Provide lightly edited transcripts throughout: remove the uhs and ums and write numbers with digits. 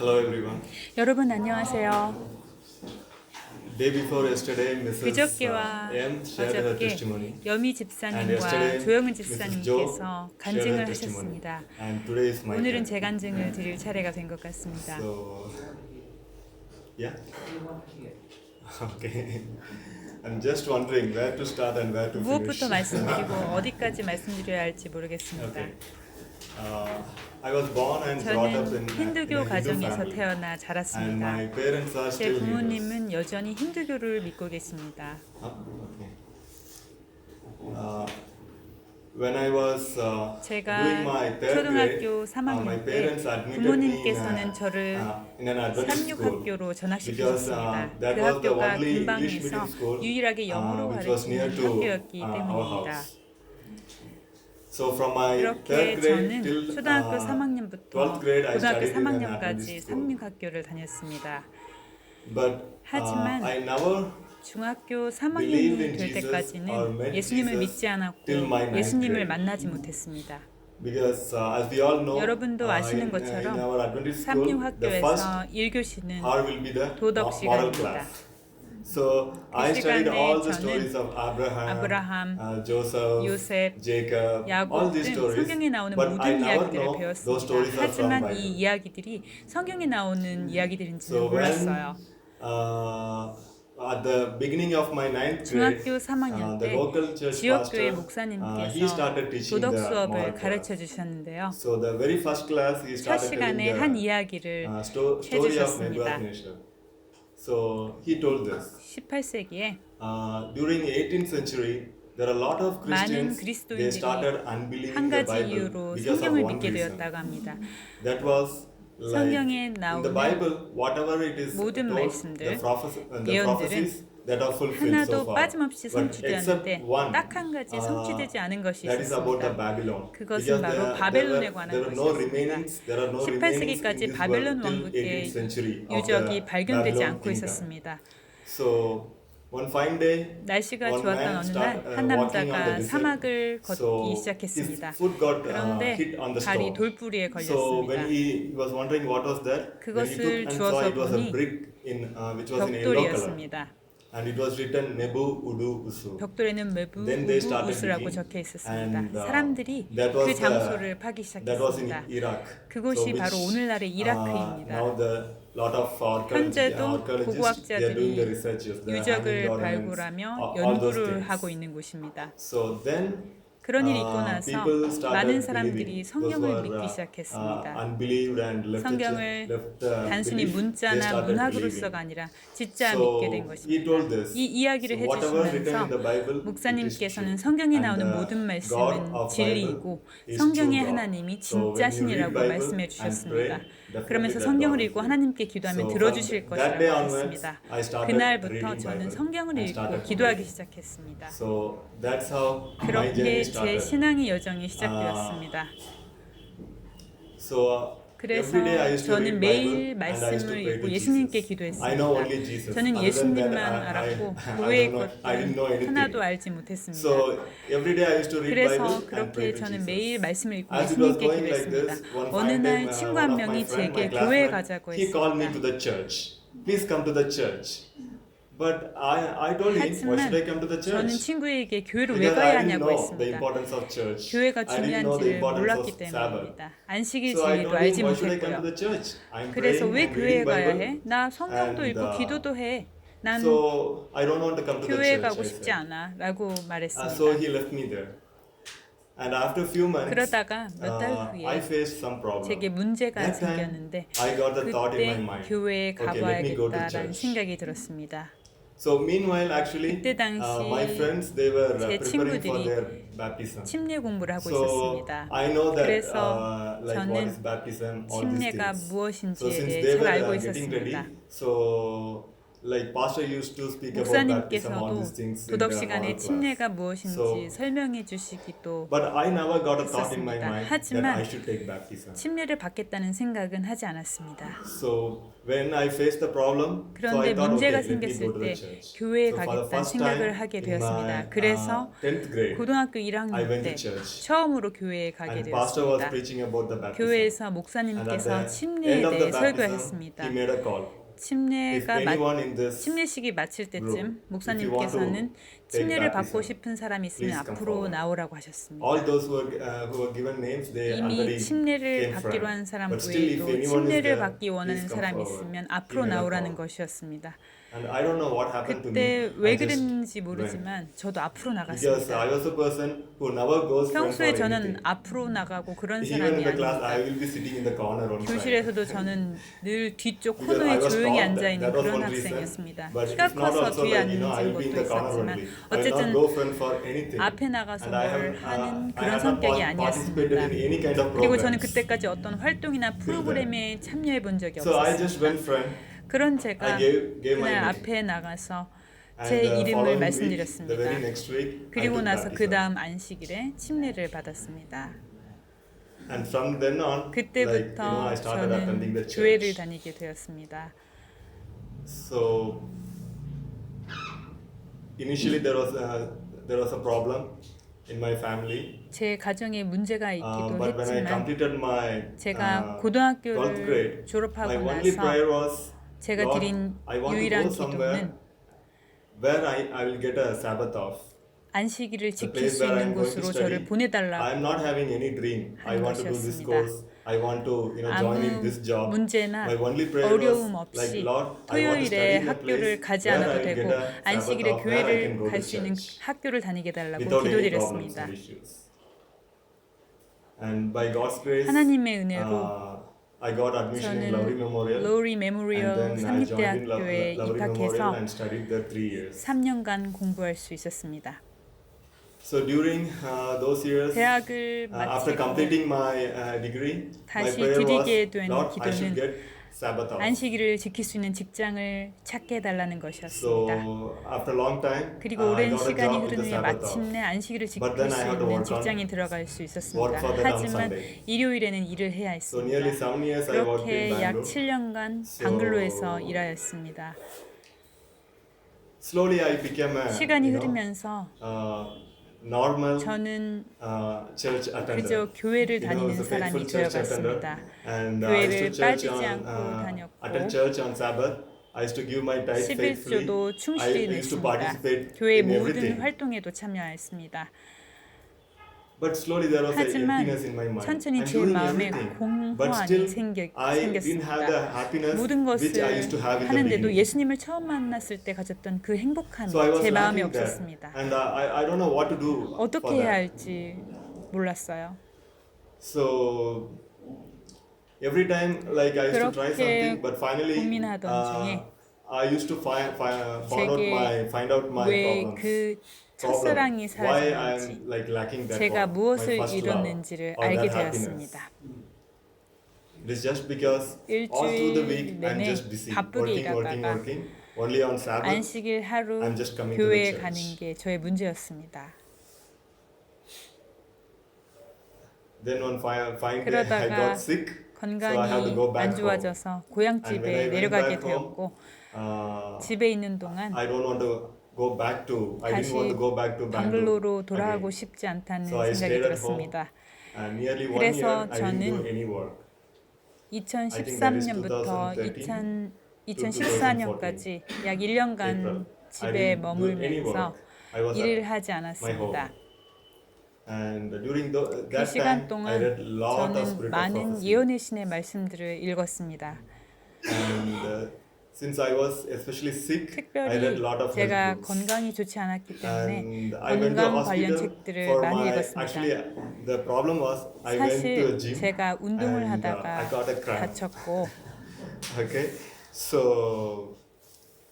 Hello everyone. 여러분 안녕하세요. Day before yesterday, Mrs. 그저께와 M shared her 어저께 testimony, 여미 and 집사님과 yesterday 조영은 Mrs. Joe 집사님께서 shared her 간증을 testimony, 하셨습니다. and today is my 오늘은 turn. 제 간증을 드릴 차례가 된 것 같습니다. So, yeah. Okay. I'm just wondering where to start and where to 무엇부터 finish. 말씀드리고 어디까지 말씀드려야 할지 모르겠습니다. Okay. I was born and brought up 저는 in 힌두교 a Hindu 가정에서 family, 태어나 and 자랐습니다. my parents are 제 still Hindus. 부모님은 여전히 힌두교를 믿고 계십니다. Okay. When I was doing 제가 my third 초등학교 grade, 3학년 my 때 parents admitted me 부모님께서는 저를 in an Adventist school 삼육학교로 because 전학시키셨습니다. that 그 was the 학교가 only English 근방에서 medium school 유일하게 영어로 which was near 가르치는 to 학교였기 our 때문입니다. house. So from my 그렇게 third grade 저는 till 초등학교 12th 3학년부터 grade I 고등학교 studied in an 3학년까지 Adventist school. 삼육학교를 다녔습니다. But 하지만 I never 중학교 believed 3학년이 in 될 Jesus or 때까지는 met 예수님을 Jesus 믿지 않았고 till my ninth 예수님을 grade. 만나지 못했습니다. Because as we all know, 여러분도 아시는 in 것처럼 our Adventist school, the first 삼육학교에서 1교시는 hour will be the 도덕 moral 시간입니다. class. So I 그 studied 시간에 all the 저는 stories of 아브라함, Joseph, 요셉, Jacob, all 야곱 these 등 stories. 성경에 나오는 But I 모든 never 이야기들을 know those 배웠습니다. stories are from 하지만 Bible. 이 이야기들이 성경에 나오는 이야기들인지는 So when 몰랐어요. at the beginning of my ninth grade, 중학교 3학년 the 때 local church 지역교회 pastor, he 목사님께서 started teaching 도덕 the 수업을 moral 가르쳐 class. 주셨는데요. So the very first class, he 첫 started 시간에 telling 한 the 이야기를 story of 해주셨습니다. Nebuchadnezzar. So he told this. 18세기에 During 18th century, there are a lot of 많은 Christians. They started 그리스도인들이 unbelieving 한 the 가지 Bible 이유로 because of 성경을 one 믿게 reason. 되었다고 합니다. That was like 성경에 in the 나오는 Bible, whatever it is 모든 told, 말씀들, the 예언들은 prophecies that are fulfilled so 하나도 far. 빠짐없이 But except 성취되었는데 one, 딱 한 가지 성취되지 않은 것이 that is about the 있었습니다. Babylon. 그것은 바로 바벨론에 관한 there were no 것이었습니다. remainings. There are no remainings in 18세기까지 this world 바벨론 till 왕국의 18th century of 유적이 the 발견되지 Babylon 않고 kingdom. 있었습니다. So one fine day, 날씨가 one 좋았던 man 어느 start, 날 한 walking on the 남자가 desert. 사막을 So 걷기 his 시작했습니다. foot got 그런데 hit on the 발이 stone. 돌부리에 So when 걸렸습니다. he was wondering what was that, when he took 그것을 and saw 주워서 it was a 보니 brick which was in yellow color, 벽돌이었습니다. and it was written Nebu Udu Usu. 벽돌에는 메부 Then they started 우스라고 digging, 적혀 있었습니다. and 사람들이 that was 그 장소를 파기 that was in 시작했습니다. Iraq. 그곳이 바로 오늘날의 이라크입니다. Now the lot of 현재도 archaeologists they are doing the 고고학자들이 researches, the 유적을 hanging ornaments, 발굴하며 all those 연구를 things. 하고 있는 곳입니다. So then 그런 일이 있고 나서 people started 많은 believing. 사람들이 Those 성경을 who 믿기 are, 시작했습니다. unbelieved and left 성경을 the 단순히 belief, they 문자나 started 문학으로서가 believing. 아니라 진짜 So 믿게 된 he 것입니다. told this. 이 이야기를 So whatever written in 해주시면서 the Bible, it is 목사님께서는 true. 성경에 And 나오는 the 모든 God 말씀은 of 진리이고 Bible is 성경의 true God. 하나님이 So when you read 진짜신이라고 Bible 말씀해 and 주셨습니다. pray, definitely 그러면서 that 성경을 God 읽고 will 하나님께 기도하면 So 들어주실 from that day 것이라고 onwards, 하셨습니다. I started 그날부터 reading 저는 Bible 성경을 and 읽고 started 기도하기 praying. 시작했습니다. So that's how my journey 그렇게 제 started. 신앙의 여정이 시작되었습니다. So 그래서 every day I used to read 저는 Bible 매일 and I used to 말씀을 pray 읽고 to 예수님께 Jesus. I know only 기도했습니다. Jesus. 저는 Other than that, 예수님만 알았고 I 교회의 I didn't know 것들은 하나도 anything. 알지 못했습니다. So every day I used to read Bible 그래서 and pray 그렇게 to 저는 Jesus. 매일 말씀을 읽고 As it was 예수님께 going like 기도했습니다. this, one 어느 fine day, 날 친구 one 한 of my 명이 friend, 제게 my 교회에 classmate, 가자고 he called me to 했습니다. the church. Please come to the church. But I told him, why should I come to the 저는 church? 친구에게 교회를 왜 Because 가야 I didn't 하냐고 know the 했습니다. importance of church. 교회가 I didn't know the 중요한지를 importance 몰랐기 of Sabbath. 때문입니다. 안식일 So I 진리도 told him, 알지 why should I come to 못했고요. the church? I'm 그래서 praying, 왜 I'm 교회에 reading 가야 Bible. 해? 나 성경도 And, 읽고 기도도 해. 난 So I don't want to come to the 교회에 church. 가고 I 싶지 said. 않아 라고 So 말했습니다. he left me there. And after a few months, 그러다가 몇 달 I 후에 faced some problem. 제게 문제가 That time, 생겼는데 I got the thought in my 그때 mind. 교회에 Okay, let me go to 가봐야겠다라는 church. 생각이 들었습니다. So meanwhile, actually, 그때 당시 my friends they were 제 preparing for 친구들이 their baptism. 침례 공부를 하고 So 있었습니다. I know that 그래서 like what 저는 is baptism, all these 침례가 things. So 무엇인지에 since 대해 they 잘 알고 were getting ready, 있었습니다. so like pastor used to speak about baptism, all 목사님께서도 these things in 도덕 the 시간에 moral class. 침례가 무엇인지 So, 설명해 주시기도 But I never got a thought in my 있었습니다. mind that 하지만 I should take baptism. 침례를 받겠다는 생각은 하지 않았습니다. So when I faced the problem, so 그런데 I thought, okay, 문제가 let me go 생겼을 to 때 the church. 교회에 So for the 가겠다는 first 생각을 time 하게 in 되었습니다. my 그래서 10th grade, 고등학교 I 1학년 went to 때 church. 처음으로 교회에 가게 And pastor was 되었습니다. preaching about the baptism. 교회에서 And at 목사님께서 the 침례에 end of 대해 the baptism, 설교하셨습니다. he made a call. If 침례가 anyone in this 침례식이 마칠 때쯤 group, if you want 목사님께서는 to take 침례를 받고 baptism, 싶은 사람이 있으면 please come 앞으로 forward. 나오라고 하셨습니다. all those who were given names, they 이미 already 침례를 came 받기로 한 front. 사람 But still, if 외에도 anyone is 침례를 there, 받기 원하는 please come 사람이 forward. 있으면 He 앞으로 made a 나오라는 call. 것이었습니다. And I don't know what happened to me. 그때 왜 I just 그랬는지 went. 모르지만 저도 앞으로 Because 나갔습니다. I was a person who never goes front for 평소에 저는 anything. 앞으로 나가고 그런 Even 사람이 in the class, I 아닙니다. will be sitting in the corner on side. 교실에서도 저는 늘 뒤쪽 Because I 코너에 was 조용히 taught 앉아 that. 있는 That was 그런 one reason. 학생이었습니다. But 키가 if not 커서 also, 뒤에 like, I 앉는 will be in 것도 the corner 있었지만 only. I will not 어쨌든 go front for anything. 앞에 나가서 And I 뭘 have, 하는 I 그런 have not 성격이 participated 아니었습니다. in any kind of 그리고 저는 programs. 그때까지 어떤 활동이나 프로그램에 참여해 본 적이 So I just went 없었습니다. front. 그런 제가 I gave my 그날 name. 앞에 나가서 And 제 the 이름을 following week, the 말씀드렸습니다. very next week, I 그리고 took 나서 그 baptism. 다음 안식일에 침례를 받았습니다. And from then on, like, 그때부터 I started attending the 저는 교회를 church. 다니게 되었습니다. So initially there was a problem in my family. 제 가정에 문제가 있기도 But when I 했지만 completed my 제가 12th 고등학교를 grade, 졸업하고 my only 나서 prayer was, 제가 Lord, 드린 I want to 유일한 go somewhere 기도는 where I will get a Sabbath off. 안식일을 The 지킬 place 수 where 있는 I'm going to 곳으로 study. 저를 보내달라고 I am not having any dream. I 하는 want to do this 것이었습니다. course. I want to, join in 아무 this job. 문제나 My only prayer was 어려움 like, 없이 Lord, I want to 토요일에 study in a 학교를 place 가지 where 않아도 I will 되고 get a Sabbath 안식일에 off, where I can 교회를 go to 갈 수 있는 church 학교를 다니게 달라고 without any problems 기도드렸습니다. or issues. And by God's grace, 하나님의 은혜로 I got admission in Lowry 저는 Memorial. 로리 And 메모리얼 then I joined in 삼립대학교에 Lowry Memorial 입학해서 and studied there 3 years. 3년간 공부할 수 있었습니다. So during those years, 대학을 after 마치고 completing my degree, my 다시 prayer was, 드리게 된 Lord, I should 기도는 get Sabbath off. 안식일을 지킬 수 있는 직장을 찾게 해달라는 것이었습니다. So after long time, 그리고 I 오랜 got a 시간이 job with 흐른 the 후에 Sabbath off. 마침내 안식일을 But then 지킬 수 I had to 있는 work on- 직장에 들어갈 수 있었습니다. work for that on 하지만 Sunday. 일요일에는 일을 해야 So nearly 했습니다. 7 years I worked in 그렇게 약 Bangalore. 7년간 So- 방글로에서 일하였습니다. Slowly I became a 시간이 흐르면서 normal 저는 church attender. 그저 교회를 You know, 다니는 as a faithful 사람이 church attender. 되어갔습니다. And I 교회를 used to church 빠지지 on, 않고 다녔고 attend church on Sabbath. I used to give my tithe faithfully. 11조도 I 충실히 used to 냈습니다. participate 교회 in 모든 everything. 활동에도 참여하였습니다. But slowly there was a 하지만 emptiness in my mind. 천천히 I'm 제 doing 마음에 everything. But 공허함이 still, I didn't have the 생겼습니다. happiness 모든 which I used to 것을 have in the 하는데도 beginning. 예수님을 처음 만났을 때 가졌던 그 행복함이 So I was 제 마음에 lacking that. 없었습니다. And I don't know what to do for 어떻게 해야 that. 할지 몰랐어요. So every time like I used to try 그렇게 something, but finally 고민하던 중에 I used to find out my 왜 problems. 그 첫사랑이 Why 사라졌는지 I'm like lacking that 제가 one, 무엇을 my first love, 잃었는지를 or 알게 that happiness. 되었습니다. It is just because all through the week 일주일 I'm 내내 just busy 바쁘게 일하다가 working. Only on Sabbath 안식일 하루 I'm just coming to the 교회에 church. 가는 게 저의 문제였습니다. Then one fine day I 그러다가 got sick, so I had to 건강이 go back 안 home. 좋아져서 And when I 고향집에 went 내려가게 back home, 되었고 uh, 집에 있는 동안 I don't want to go back to. I didn't 다시 want to go back to Bangalore 방글로로 돌아가고 again. 싶지 않다는 So I 생각이 stayed at 들었습니다. And nearly 1 year 그래서 I didn't do 저는 any work. 2013년부터 2014년까지 약 1년간 집에 머물면서 일을 하지 않았습니다. And during 그 that 시간 time, I 동안 read lot of 저는 spirit of 많은 prophecy. 예언의 신의 말씀들을 읽었습니다. And since I was especially sick, I 특별히 read lot of 제가 health books. 건강이 좋지 않았기 때문에 And I went to 건강 관련 hospital 책들을 for 많이 my. 읽었습니다. Actually, the problem was I went to a 사실 gym. 제가 운동을 and, 하다가 I got a cramp. 다쳤고 Okay, so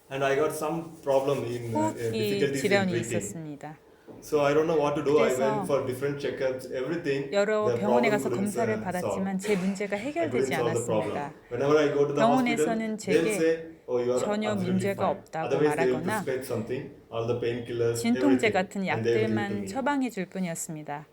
and I got some problem in 호흡기 difficulties in 질환이 breathing. 있었습니다. So I don't know what to do. I 그래서 went for different checkups, everything. 여러 The 병원에 problem 가서 couldn't 검사를 solve. 받았지만 제 문제가 I couldn't 해결되지 solve the problem. 않았습니다. Whenever I go to the hospital, 병원에서는 they'll 제게 say, "Oh, you are 전혀 absolutely 문제가 fine." 없다고 Otherwise, they will 말하거나 prescribe something, all the painkillers, 진통제 everything, 같은 and they will give to 약들만 me. 처방해 줄 뿐이었습니다.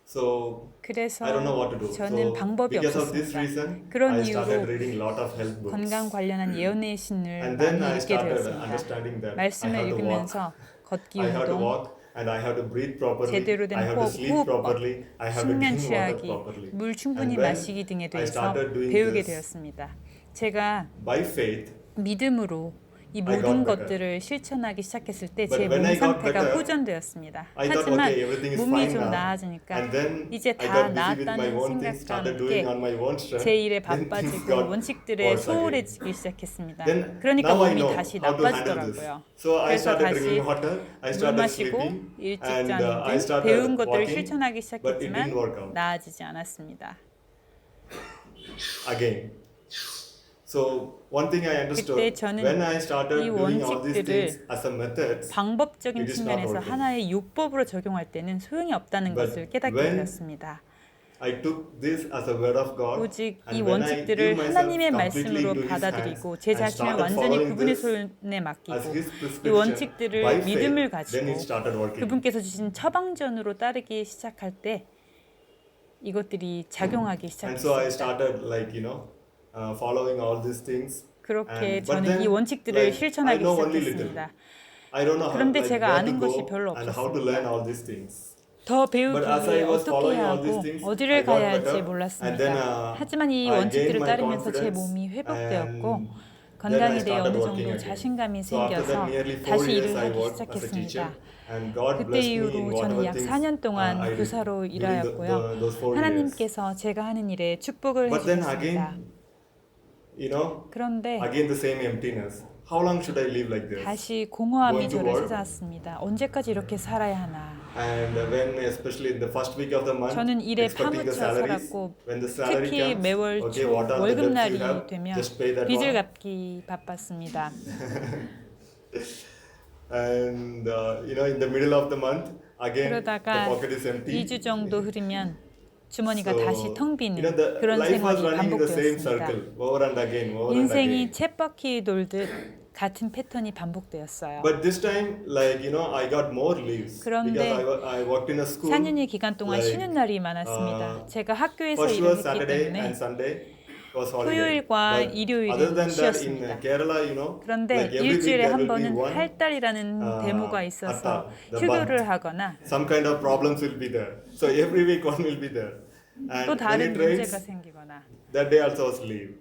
So 그래서 I don't know what to do. 저는 So 방법이 because of this 없었습니다. reason, 그런 I started 이유로 reading a lot of health books. 건강 관련한 예언의 신을 And then I 많이 읽게 started 되었습니다. understanding that I 말씀을 have to walk. 읽으면서 걷기 I have to 운동, walk and I have to breathe properly. 제대로 된 I have to sleep 호흡법, properly. I have to 숙면 drink water 취하기, properly. 물 충분히 And when 마시기 등에 I 대해서 started doing 배우게 this 되었습니다. 제가 by faith, 믿음으로 이 I 모든 got better. 것들을 실천하기 시작했을 때 But 제 when 몸 I got 상태가 better, 호전되었습니다. I thought, 하지만 okay, everything is 몸이 fine 좀 now. 나아지니까 And then 이제 I 다 got busy with my 나았다는 own things, 생각과 started doing 함께 on my own strength. 제 일에 Then things 바빠지고 got 원칙들에 worse again. 소홀해지기 시작했습니다. Then 그러니까 now I 몸이 know 다시 how to handle this. 나빠지더라고요. So I 그래서 started 다시 drinking water. I 물 started 마시고 sleeping, 일찍 and 자는 I 등 started 배운 것들을 walking. 실천하기 But it 시작했지만 didn't work out 나아지지 않았습니다. again. So one thing I understood 그때 저는 when I started 이 doing all these 원칙들을 things as a method, 방법적인 It is not 측면에서 working. 하나의 요법으로 적용할 때는 소용이 없다는 But 것을 깨닫게 when 되었습니다. I took this as a word of God, 오직 이 and when I 원칙들을 give myself 하나님의 completely 말씀으로 into His hands 받아들이고 제 and 자신을 started 완전히 following 그분의 this 손에 as 맡기고 His 이 prescription 원칙들을 by 믿음을 faith, 가지고 then it started working. 그분께서 주신 처방전으로 따르기 시작할 때 이것들이 작용하기 And so I 시작했습니다. started following all these things. 그렇게 But 저는 then, 이 원칙들을 I 실천하기 know only little. 시작했습니다. I don't know 그런데 제가 where 아는 to 것이 go 별로 and how to learn all these things. 더 배우기 But as I 위해 was 어떻게 following 해야 all these 하고 things, 어디를 I got 가야 할지 better. And 몰랐습니다. then 하지만 이 I 원칙들을 gained my 따르면서 제 confidence 몸이 회복되었고 and 건강에 then I 대해 started 어느 working 정도 again. 자신감이 So after that, 생겨서 nearly 4 다시 years 일을 I 하기 worked as a teacher, 시작했습니다. and God 그때 blessed me in 이후로 저는 whatever 약 things 4년 동안 I did 교사로 during 일하였고요. those 4 years. 하나님께서 제가 하는 일에 축복을 But then 해주셨습니다. again, 그런데 again the same emptiness. How long should I live like this? 다시 공허함이 Going to 저를 work? 찾아왔습니다. 언제까지 이렇게 살아야 하나? And when, especially in the first week of the month, 저는 일에 expecting the 파묻혀 salaries, 살았고 when the salary 특히 comes, 매월 okay, 초 what are the debts you 월급날이 have? 되면 Just pay that 빚을 one. 갚기 바빴습니다. And in the middle of the month, again the 그러다가 pocket is empty. 2주 정도 흐르면 주머니가 So, 다시 텅 비는 the 그런 life was 생활이 running in the same 반복되었습니다. circle, over and again, over and 인생이 again. 쳇바퀴 돌듯 같은 패턴이 반복되었어요. But this time, I got more leaves 그런데 because I worked in a school. 4년의 기간 동안 like, 쉬는 날이 많았습니다. 제가 학교에서 First 일을 was 했기 Saturday 때문에 and Sunday was holiday. 토요일과 But 일요일은 other than that, in 쉬었습니다. Kerala, 그런데 like every week 일주일에 there 한 will be 번은 one 할달이라는 데모가 있어서 the 휴교를 month. 하거나 Some kind of problems will be there. So every week one will be there. And 또 when 다른 it 문제가 rains, 생기거나 that day also was leave.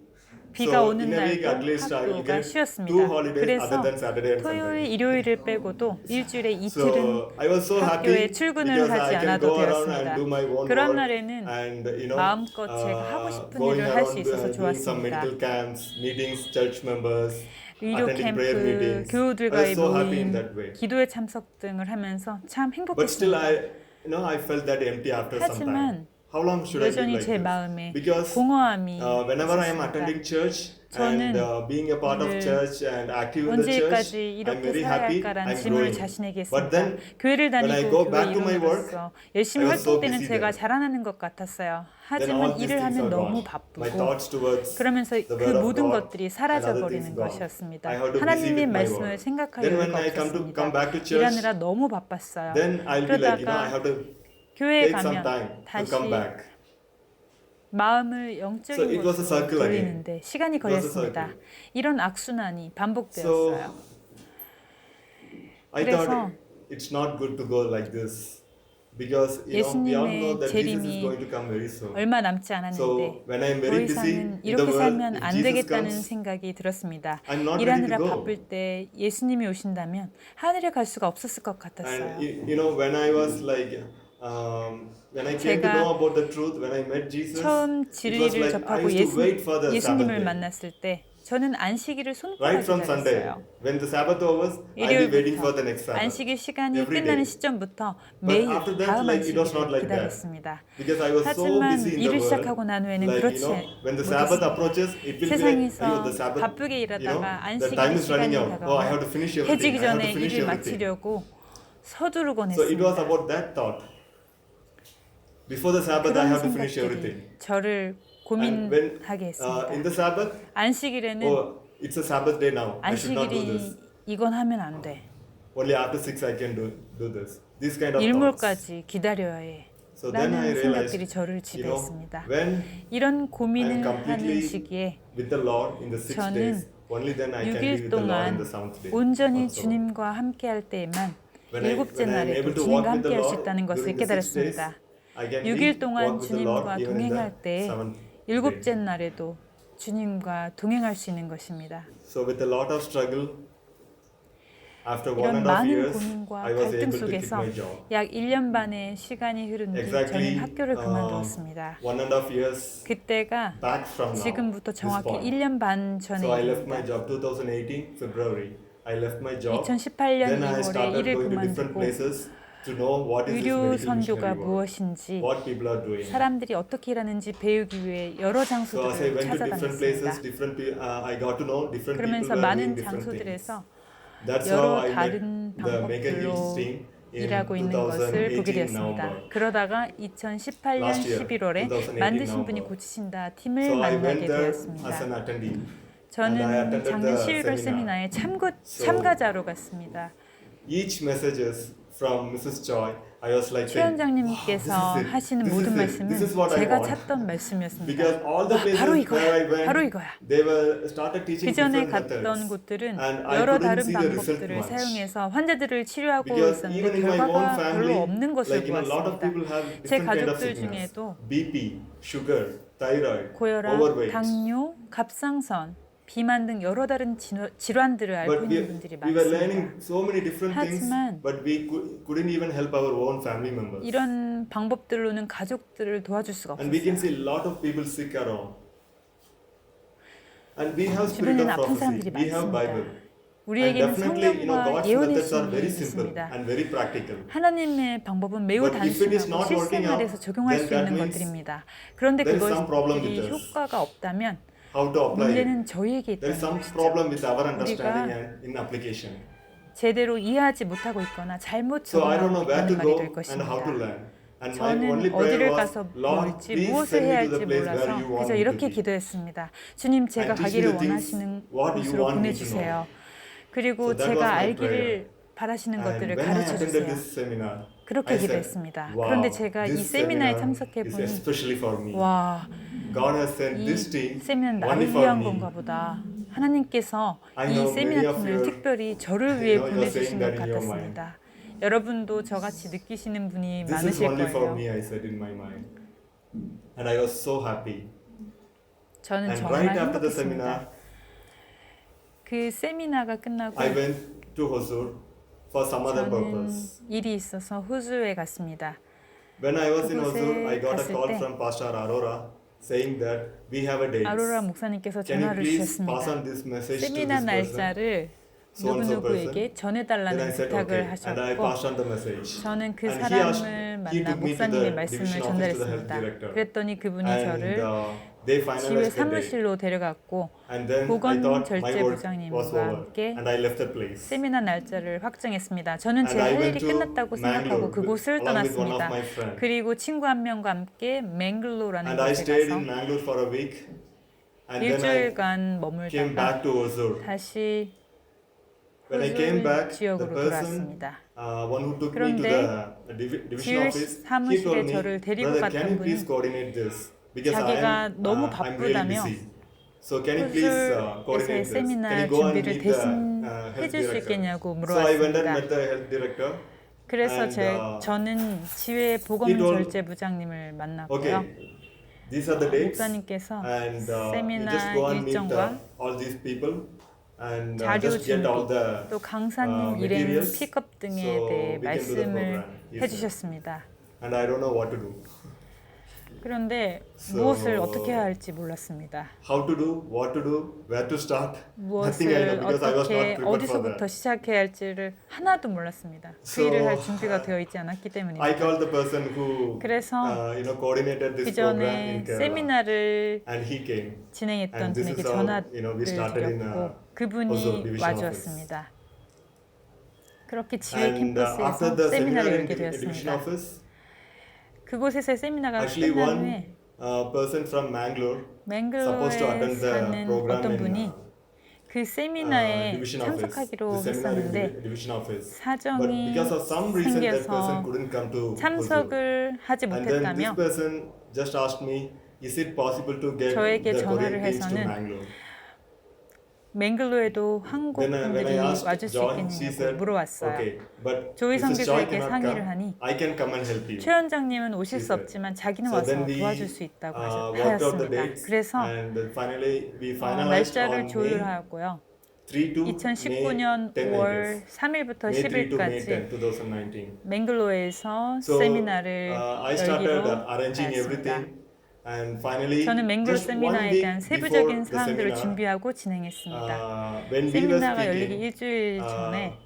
비가 So 오는 in a week 날도 at least I will 학교가 get 2 쉬었습니다. holidays 그래서 other than Saturday and 토요일, Sunday. 일요일을 빼고도 일주일에 이틀은 So I was so happy 학교에 출근을 because 하지 I can 않아도 go around 되었습니다. and do my own 그런 work 날에는 and 마음껏 제가 하고 싶은 going 일을 할 수 around 있어서 doing some 좋았습니다. medical camps, meetings, church members, 위로 attending prayer 캠프, meetings. I 교우들과의 was so happy in 모임, that way. 기도회 참석 등을 하면서 참 But still, 행복했습니다. I felt that empty after some time. 하지만 How long should I live 여전히 like 제 this? 마음에 Because 공허함이 whenever I am 있었습니다. attending church 저는 and being a part of 오늘 church and active in the church, 언제까지 I'm 이렇게 very 살아야 happy. 할까라는 I'm 질문을 growing. 자신에게 But 했습니다. then 교회를 when I 다니고 go 교회 back to my work, 일원으로서 열심히 I was so 활동 때는 busy 제가 there. 잘하는 것 같았어요. then all 하지만 these 일을 things 하면 are 너무 gone. My 바쁘고 thoughts towards 그러면서 the 그 word of 모든 God 것들이 and other 사라져 things 버리는 gone. 것이었습니다. I have to busy 하나님의 with my 말씀을 work. 생각할 Then when 여유가 I come 없었습니다. back to church, 일하느라 너무 바빴어요. then I'll be like, I 그러다가 have to 교회에 take some 가면 time to 다시 come back. 마음을 So 영적인 it was a 것으로 circle again. 돌리는데 시간이 It was a 걸렸습니다. circle. 이런 악순환이 So 반복되었어요. I 그래서 thought it's not good to go like this because we all know 예수님의 that Jesus is 재림이 going to come very soon. 얼마 남지 않았는데 So when I'm 더 very busy 이상은 in the 이렇게 world, 살면 if 안 Jesus 되겠다는 comes, 생각이 들었습니다. I'm not ready 일하느라 to go. 바쁠 때 예수님이 오신다면 하늘에 갈 수가 없었을 것 같았어요. And when I was when I came to 제가 know about the truth, when I met Jesus, 처음 it was 진리를 like I 접하고 used to wait for the Sabbath 예수님을 day. 만났을 때 저는 안식일을 손꼽아 Right from Sunday, 기다렸어요. when the Sabbath was, I'll be waiting for the 일요일부터 next Sabbath. 안식일 시간이 Every 끝나는 day. 시점부터 But 매일 after that, 다음 it was not 안식일을 like that. 기다렸습니다. Because I was so 하지만 busy in the 일을 world, 시작하고 난 후에는 그렇지 when the Sabbath 못했습니다. approaches, it will be like, 세상에서 the Sabbath, 바쁘게 일하다가 the time 안식일 is running 시간이 out. Oh, I have to 다가오면 finish 해지기 everything. I have 전에 to finish 일을 everything. 마치려고 서두르곤 So it was 했습니다. about that thought. Before the Sabbath, I 그런 have to finish 생각들이 everything. 저를 And when 고민하게 in 했습니다. the Sabbath, 안식일에는 oh, it's a Sabbath day now. I should not do this. 안식일이 이건 하면 안 돼. Only after 6 I can do this. This kind of thoughts. 일몰까지 기다려야 해. So then I 라는 realized, 생각들이 저를 you know, 지배했습니다. when 이런 I'm 고민을 하는 completely 시기에 with the Lord in the 6 저는 days, only then I can be 6일 with the Lord in 동안 the 7th day. 온전히 also. 주님과 함께할 때에만 When I- 일곱째 when I'm 날에도 able to 주님과 walk with the 함께할 수 Lord 있다는 것을 during the 6 days, 깨달았습니다. I can 6일 walk 동안 with the Lord 주님과 even in the 동행할 때 7th 일곱째 day. 날에도 주님과 동행할 수 있는 것입니다. So with a lot of struggle, after 1.5 이런 많은 years, 고민과 I was 갈등 able to quit 속에서 my job. 약 1년 반의 시간이 흐른 뒤 Exactly 저는 학교를 그만두었습니다. 1.5 years 그때가 back from now. 지금부터 this 정확히 point. 1년 반 So I left my 전에입니다. job 2018 February. I left my job. 2018년 Then I 2월에 started 일을 going to different 그만두고 places to know what is this 의료 medical 선교가 missionary work, 무엇인지 what people are doing. 사람들이 어떻게 일하는지 배우기 위해 여러 So as I 장소들을 went to different places, 찾아다녔습니다. I got to know different people 그러면서 were doing 많은 different things. 장소들에서 That's how 여러 I met 다른 the Mega Hills 방법들로 team in 일하고 있는 것을 보게 2018 되었습니다. November. 그러다가 2018년 Last year, 11월에 2018 만드신 분이 November. 고치신다 팀을 So I 만나게 went there as 되었습니다. an attendee. And I 저는 attended 작년 the 11월 seminar. 세미나에 참가자로 갔습니다. Each messages from Mrs. Choi, I was like 최 saying, 원장님께서 wow, 하시는 this is 모든 it. 말씀은 This is what I 제가 want. 찾던 말씀이었습니다. Because all the places 바로 where I 이거야. 바로 went, 이거야. they were started teaching 그 전에 different 갔던 methods. 곳들은 And I 여러 couldn't 다른 see the result 방법들을 much. 사용해서 환자들을 치료하고 Because 있었는데 even in my own 결과가 family, 별로 없는 것을 like a lot of 보았습니다. people have 제 different kind of 가족들 sickness, 중에도 BP, sugar, thyroid, 고혈압, overweight. 당뇨, 갑상선, 비만 등 여러 다른 질환들을 알고 But 있는 분들이 we were 많습니다. learning so many different things, 하지만 but we couldn't even help our own family members. 이런 방법들로는 가족들을 도와줄 수가 And we can 없었어요. see a lot of people sick around. And we have spirit 주변에는 of 아픈 prophecy. 사람들이 We have 많습니다. Bible. And 우리에게는 definitely, 성령과 God's 예언의 methods are 신이 very simple 있습니다. and very practical. 하나님의 방법은 매우 But if it is 단순하고 not working out, 실생활에서 적용할 then 수 that 있는 means 것들입니다. 그런데 there is some problem 그것들이 with us. 효과가 없다면 How to apply it? 문제는 저희에게 There is 있다는 some 것이죠. problem with our understanding and in application. 제대로 이해하지 못하고 있거나 잘못 So I don't know 적용하고 where to 있다는 말이 go 될 and how to 것입니다. learn. And my only 저는 prayer 어디를 was, 가서 Lord, 뭘지 please 무엇을 send 해야 me to 할지 the place where 몰라서 you want 그래서 me to 이렇게 be. 기도했습니다. 주님 제가 And teach me 가기를 the things 원하시는 what you 곳으로 want me to 보내주세요. 그리고 So that was 제가 my 알기를 prayer. 바라시는 And 것들을 when I 가르쳐 attended 주세요. this seminar, 그렇게 I said, 기도했습니다. wow, 그런데 제가 이 this 세미나에 seminar 참석해 is 보니 especially for me. 와, God has sent 이 this team 세미나는 only 나를 for 위한 me. 건가 보다. 하나님께서 I 이 know 세미나 many of 팀을 you, 특별히 저를 I 위해 know you're saying 보내주신 것 that in your 같았습니다. 여러분도 저같이 느끼시는 분이 This is 많으실 only for 거예요. me, I said in my mind. And I was so happy. 저는 And 정말 right after the 행복했습니다. seminar, 그 세미나가 끝나고 I went to Hosur for some other 저는 purpose. 일이 있어서 호주에 갔습니다. When I was in 그곳에 Hosur, I got a 갔을 call 때 from Pastor Aurora saying that we have a date. 아로라 목사님께서 Can you 전화를 please pass 주셨습니다. on this message to 세미나 this person? 날짜를 So and so 누구누구에게 Then I 전해달라는 said 부탁을 okay, and I 하셨고 passed on the message. 저는 그 And 사람을 he 만나 took me to 목사님의 the 말씀을 division office to the health 전달했습니다. director. 그랬더니 그분이 And 저를 they 지회 finalized the date. 사무실로 데려갔고 And then I 보건 thought my 절제 work 부장님과 was over, 함께 and I left the place. 세미나 날짜를 확정했습니다. 저는 제 And I 할 went 일이 to 끝났다고 생각하고 Mangalore 그곳을 along with one of 떠났습니다. my friends. 그리고 친구 한 명과 함께 맹글로라는 And I 곳에 stayed 가서 in Mangalore for a week, and then I 일주일간 came 머물다가 back to Hosur. 다시 When I came back, 호주 the 지역으로 person, 돌아왔습니다. one who took me to the division 지회 office, he 사무실에 told me, 저를 데리고 brother, 갔던 can you please 분이 coordinate this? Because 자기가 너무 I'm really 바쁘다며 busy. So can you please 호주에서의 coordinate this? Can 세미나 you go and 준비를 meet the 대신 health 해줄 수 director? 있겠냐고 So I went and 물어봤습니다. met the health director. 그래서 And, 저는 지회 보건 he told- 절제 부장님을 만났고요. Okay, these are the dates, 목사님께서 and you 세미나 just go and meet 일정과 all these people, and 자료 just get all 준비, the 또 강사님 일행 materials, 픽업 등에 so 대해 we can do the 말씀을 program, he said. 해주셨습니다. And I don't know what to do. 그런데 So- 무엇을 어떻게 해야 할지 몰랐습니다. How to do, what to do, where to start. Nothing I know 무엇을 because I was not 어떻게 prepared for 어디서부터 that. 시작해야 할지를 하나도 몰랐습니다. 그 So, 일을 할 준비가 되어 있지 않았기 I 때문입니다. called the person who 그래서 coordinated 그 this program 전에 in Kerala, 세미나를 and he came. 진행했던 And this 분에게 is how, 전화를 we started in 드렸고 Hosur 그분이 division 와주었습니다. 그렇게 지휘 And after 캠퍼스에서 the seminar 세미나를 in 열게 Division 되었습니다. Office, 그곳에서 세미나가 actually 끝난 one 후에 person from Mangalore supposed to 맹글로에 attend the 사는 program 어떤 in 분이 그 세미나에 Division Office, the 참석하기로 seminar in 했었는데 Division Office. But 사정이 because of some reason, that person 생겨서 couldn't come to Huzur. 참석을 하지 And then this 못했다며 person just asked me, is it possible to get 저에게 the 전화를 Korean teams to 해서는 Mangalore? 맹글로에도 한국 When I 분들이 asked 와줄 수 Joy, she 있겠느냐고 said, 물어왔어요. okay, but 조희 Mrs. Joy 선교사에게 cannot 상의를 come. 하니 I can come and help you. 최 원장님은 오실 She 수 said. 없지만 자기는 So 와서 then we 도와줄 수 있다고 worked out the 하였습니다. dates, 그래서 and finally we finalized 날짜를 on May 조율하였고요. 3 to 2019년 May 10, I 5월 guess. 3일부터 May 3 to May 10, 10일까지 2019. 맹글로에서 So 세미나를 I started 열기로 arranging 하였습니다. everything, and finally 저는 맹글로 just one 세미나에 week 대한 before 세부적인 the 사항들을 seminar, 준비하고 진행했습니다. when we were 세미나가 열리기 speaking, 일주일 전에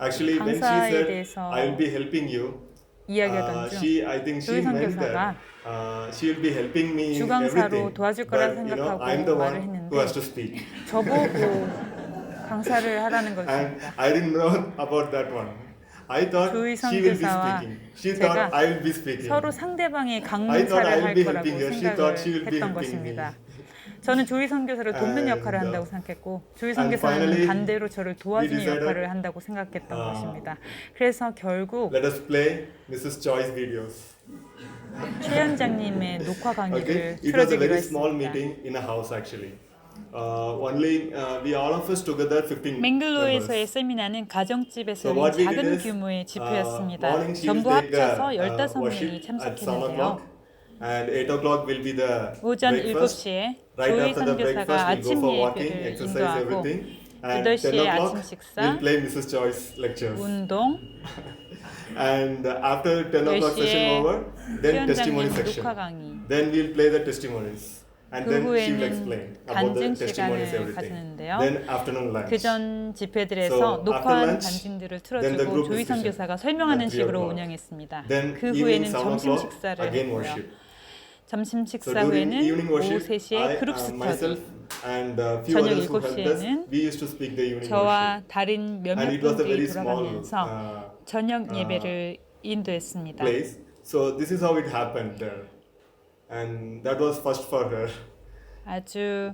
actually when she 강사에 said 대해서 I will be helping you, 이야기하던 중 I think she 조희 meant 선교사가 that she will be helping me in 주강사로 everything. 도와줄 거라 But 생각하고 I'm the 말을 one 했는데 who has to speak. 저보고 강사를 하라는 And 것입니다. I didn't know about that one. I thought 조희 she will be 선교사와 speaking. She 제가 thought I will be speaking. 서로 상대방의 I thought 강사를 I will 할 be 거라고 helping her. She 생각을 thought she will be 했던 helping me. 것입니다. 저는 조희 선교사를 돕는 역할을 And, 한다고 생각했고 조희 and 선교사는 finally, 반대로 저를 도와주는 we decided, 역할을 한다고 생각했던 것입니다. 그래서 결국 Let us play Mrs. Joy's videos. 최 원장님의 녹화 Okay, 강의를 it was a 틀어주기로 very small 했습니다. meeting in a house actually. Only we all of us together 15 맹글로에서의 members. 세미나는 가정집에서 So what we 열린 did 작은 is, 규모의 집회였습니다. morning she 전부 will take the 합쳐서 15명이 worship at 7 참석했는데요. o'clock, and 8 o'clock will be the 오전 breakfast. 7시에 Right 조희 after the breakfast, 선교사가 we'll go 아침 for walking, 예배를 exercise, 인도하고 everything. And 8시에 10 아침 o'clock, 식사, we'll play Mrs. Joy's lectures. 운동, And after 10 o'clock 10시에 session over, then testimony 최원장님 section. 녹화 강의. Then we'll play the testimonies. And 그 then she will 후에는 explain about the 간증 testimonies, 시간을 everything. 가지는데요. Then afternoon lunch. 그전 집회들에서 So, after 녹화한 lunch, 간증들을 then the 틀어주고 group 조희 discussion 선교사가 설명하는 at 3 식으로 o'clock. 운영했습니다. Then 그 evening 후에는 7 점심 o'clock, 식사를 again 했고요. worship. 점심 식사 So during 후에는 evening 오후 worship, 3시에 그룹 myself 스터디, and a few 저녁 others who helped us, 7시에는 we used to speak the evening worship. 저와 다른 And 몇몇 it was a very 분들이 small 돌아가면서 저녁 예배를 인도했습니다. place. So this is how it happened there. And that was first for her. 아주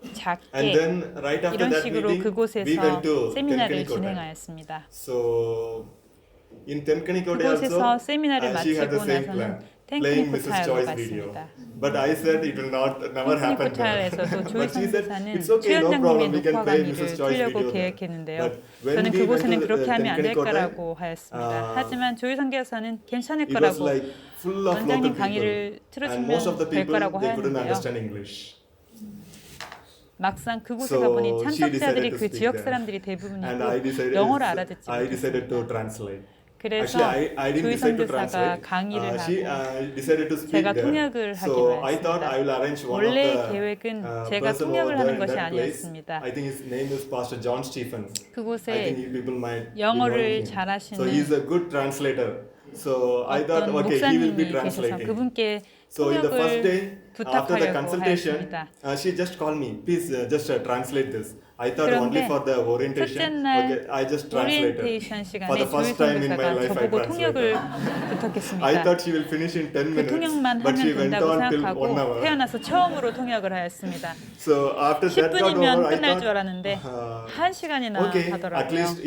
And 작게 then right after 이런 that 식으로 meeting, we 그곳에서 went to 세미나를 Tenkanikote. 진행하였습니다. So in Tenkanikote 그곳에서 also, 세미나를 she had the 마치고 same 나서는 plan, playing Mrs. 탱크니코타일로 Joy's video. 갔습니다. But I said it will never happen there. 탱크니코타일에서도 조희 But she said 선교사는 it's okay, no 최원장님의 problem. We can 녹화 play 강의를 Mrs. Joy's 틀려고 video there. 계획했는데요. But when 저는 we went 그곳에는 to 그렇게 하면 안 될 Tenkanikote, 거라고 하였습니다. 하지만 조희 선교사는 괜찮을 it was 거라고 like full of local 원장님 people, 강의를 and most of the 틀어주면 될 people 거라고 they couldn't 하였는데요. understand English. 막상 그곳에 So 가보니 she decided 참석자들이 to 그 speak 지역 there. 사람들이 And 대부분이고 영어를 알아듣지 I decided to 못했습니다. translate. 그래서 Actually, I didn't 조희 decide to 선교사가 translate. 강의를 She 하고 decided to speak 제가 there. 통역을 하기로 So I thought 했습니다. I will arrange one of 원래 the 계획은 제가 person over 통역을 there 하는 in 것이 that place. 아니었습니다. I think his name is Pastor John Stephen. I 그곳에 think you people might be 영어를 knowing him. 잘하시는 So he's a good translator. So I thought, 어떤 okay, he will be 목사님이 계셔서 translating. 그분께 So in the first 통역을 day, after the 부탁하려고 consultation, 하였습니다. she just called me. Please just translate this. I thought only 그런데 for the 첫째 orientation. 날 Okay, I just translated. 오리엔테이션 For 시간에 the 조희 first time in my 선교사가 life, I 저보고 통역을 translated. I 부탁했습니다. thought she will finish in 10 그 minutes, 통역만 but she 하면 went 된다고 on till 1 생각하고 hour. 태어나서 처음으로 통역을 하였습니다. So after that got 10분이면 over, I 끝날 줄 thought, 알았는데 1시간이나 okay, at 하더라고요. least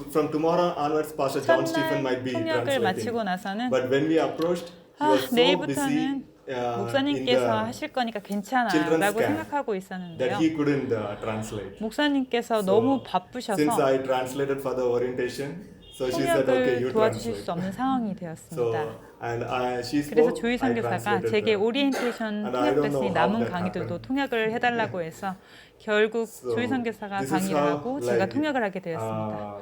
from tomorrow onwards, Pastor John Stephen might be 첫날 통역을 마치고 translating. 나서는 But when we approached, he was so busy 내일부터는 in 목사님께서 the 하실 거니까 괜찮아 children's 라고 camp 생각하고 있었는데요. that he couldn't translate. 목사님께서 So, 너무 바쁘셔서 Since I translated for the orientation, so she said, okay, you 통역을 도와주실 translate. 수 없는 상황이 되었습니다. So, and she 그래서 spoke, 조희 I 선교사가 translated 제게 them. 오리엔테이션 And I don't know 통역됐으니 how 남은 that 강의들도 happened. 통역을 해달라고 해서 결국 So, 조희 선교사가 this is 강의를 how, 하고 like, 제가 통역을 하게 되었습니다.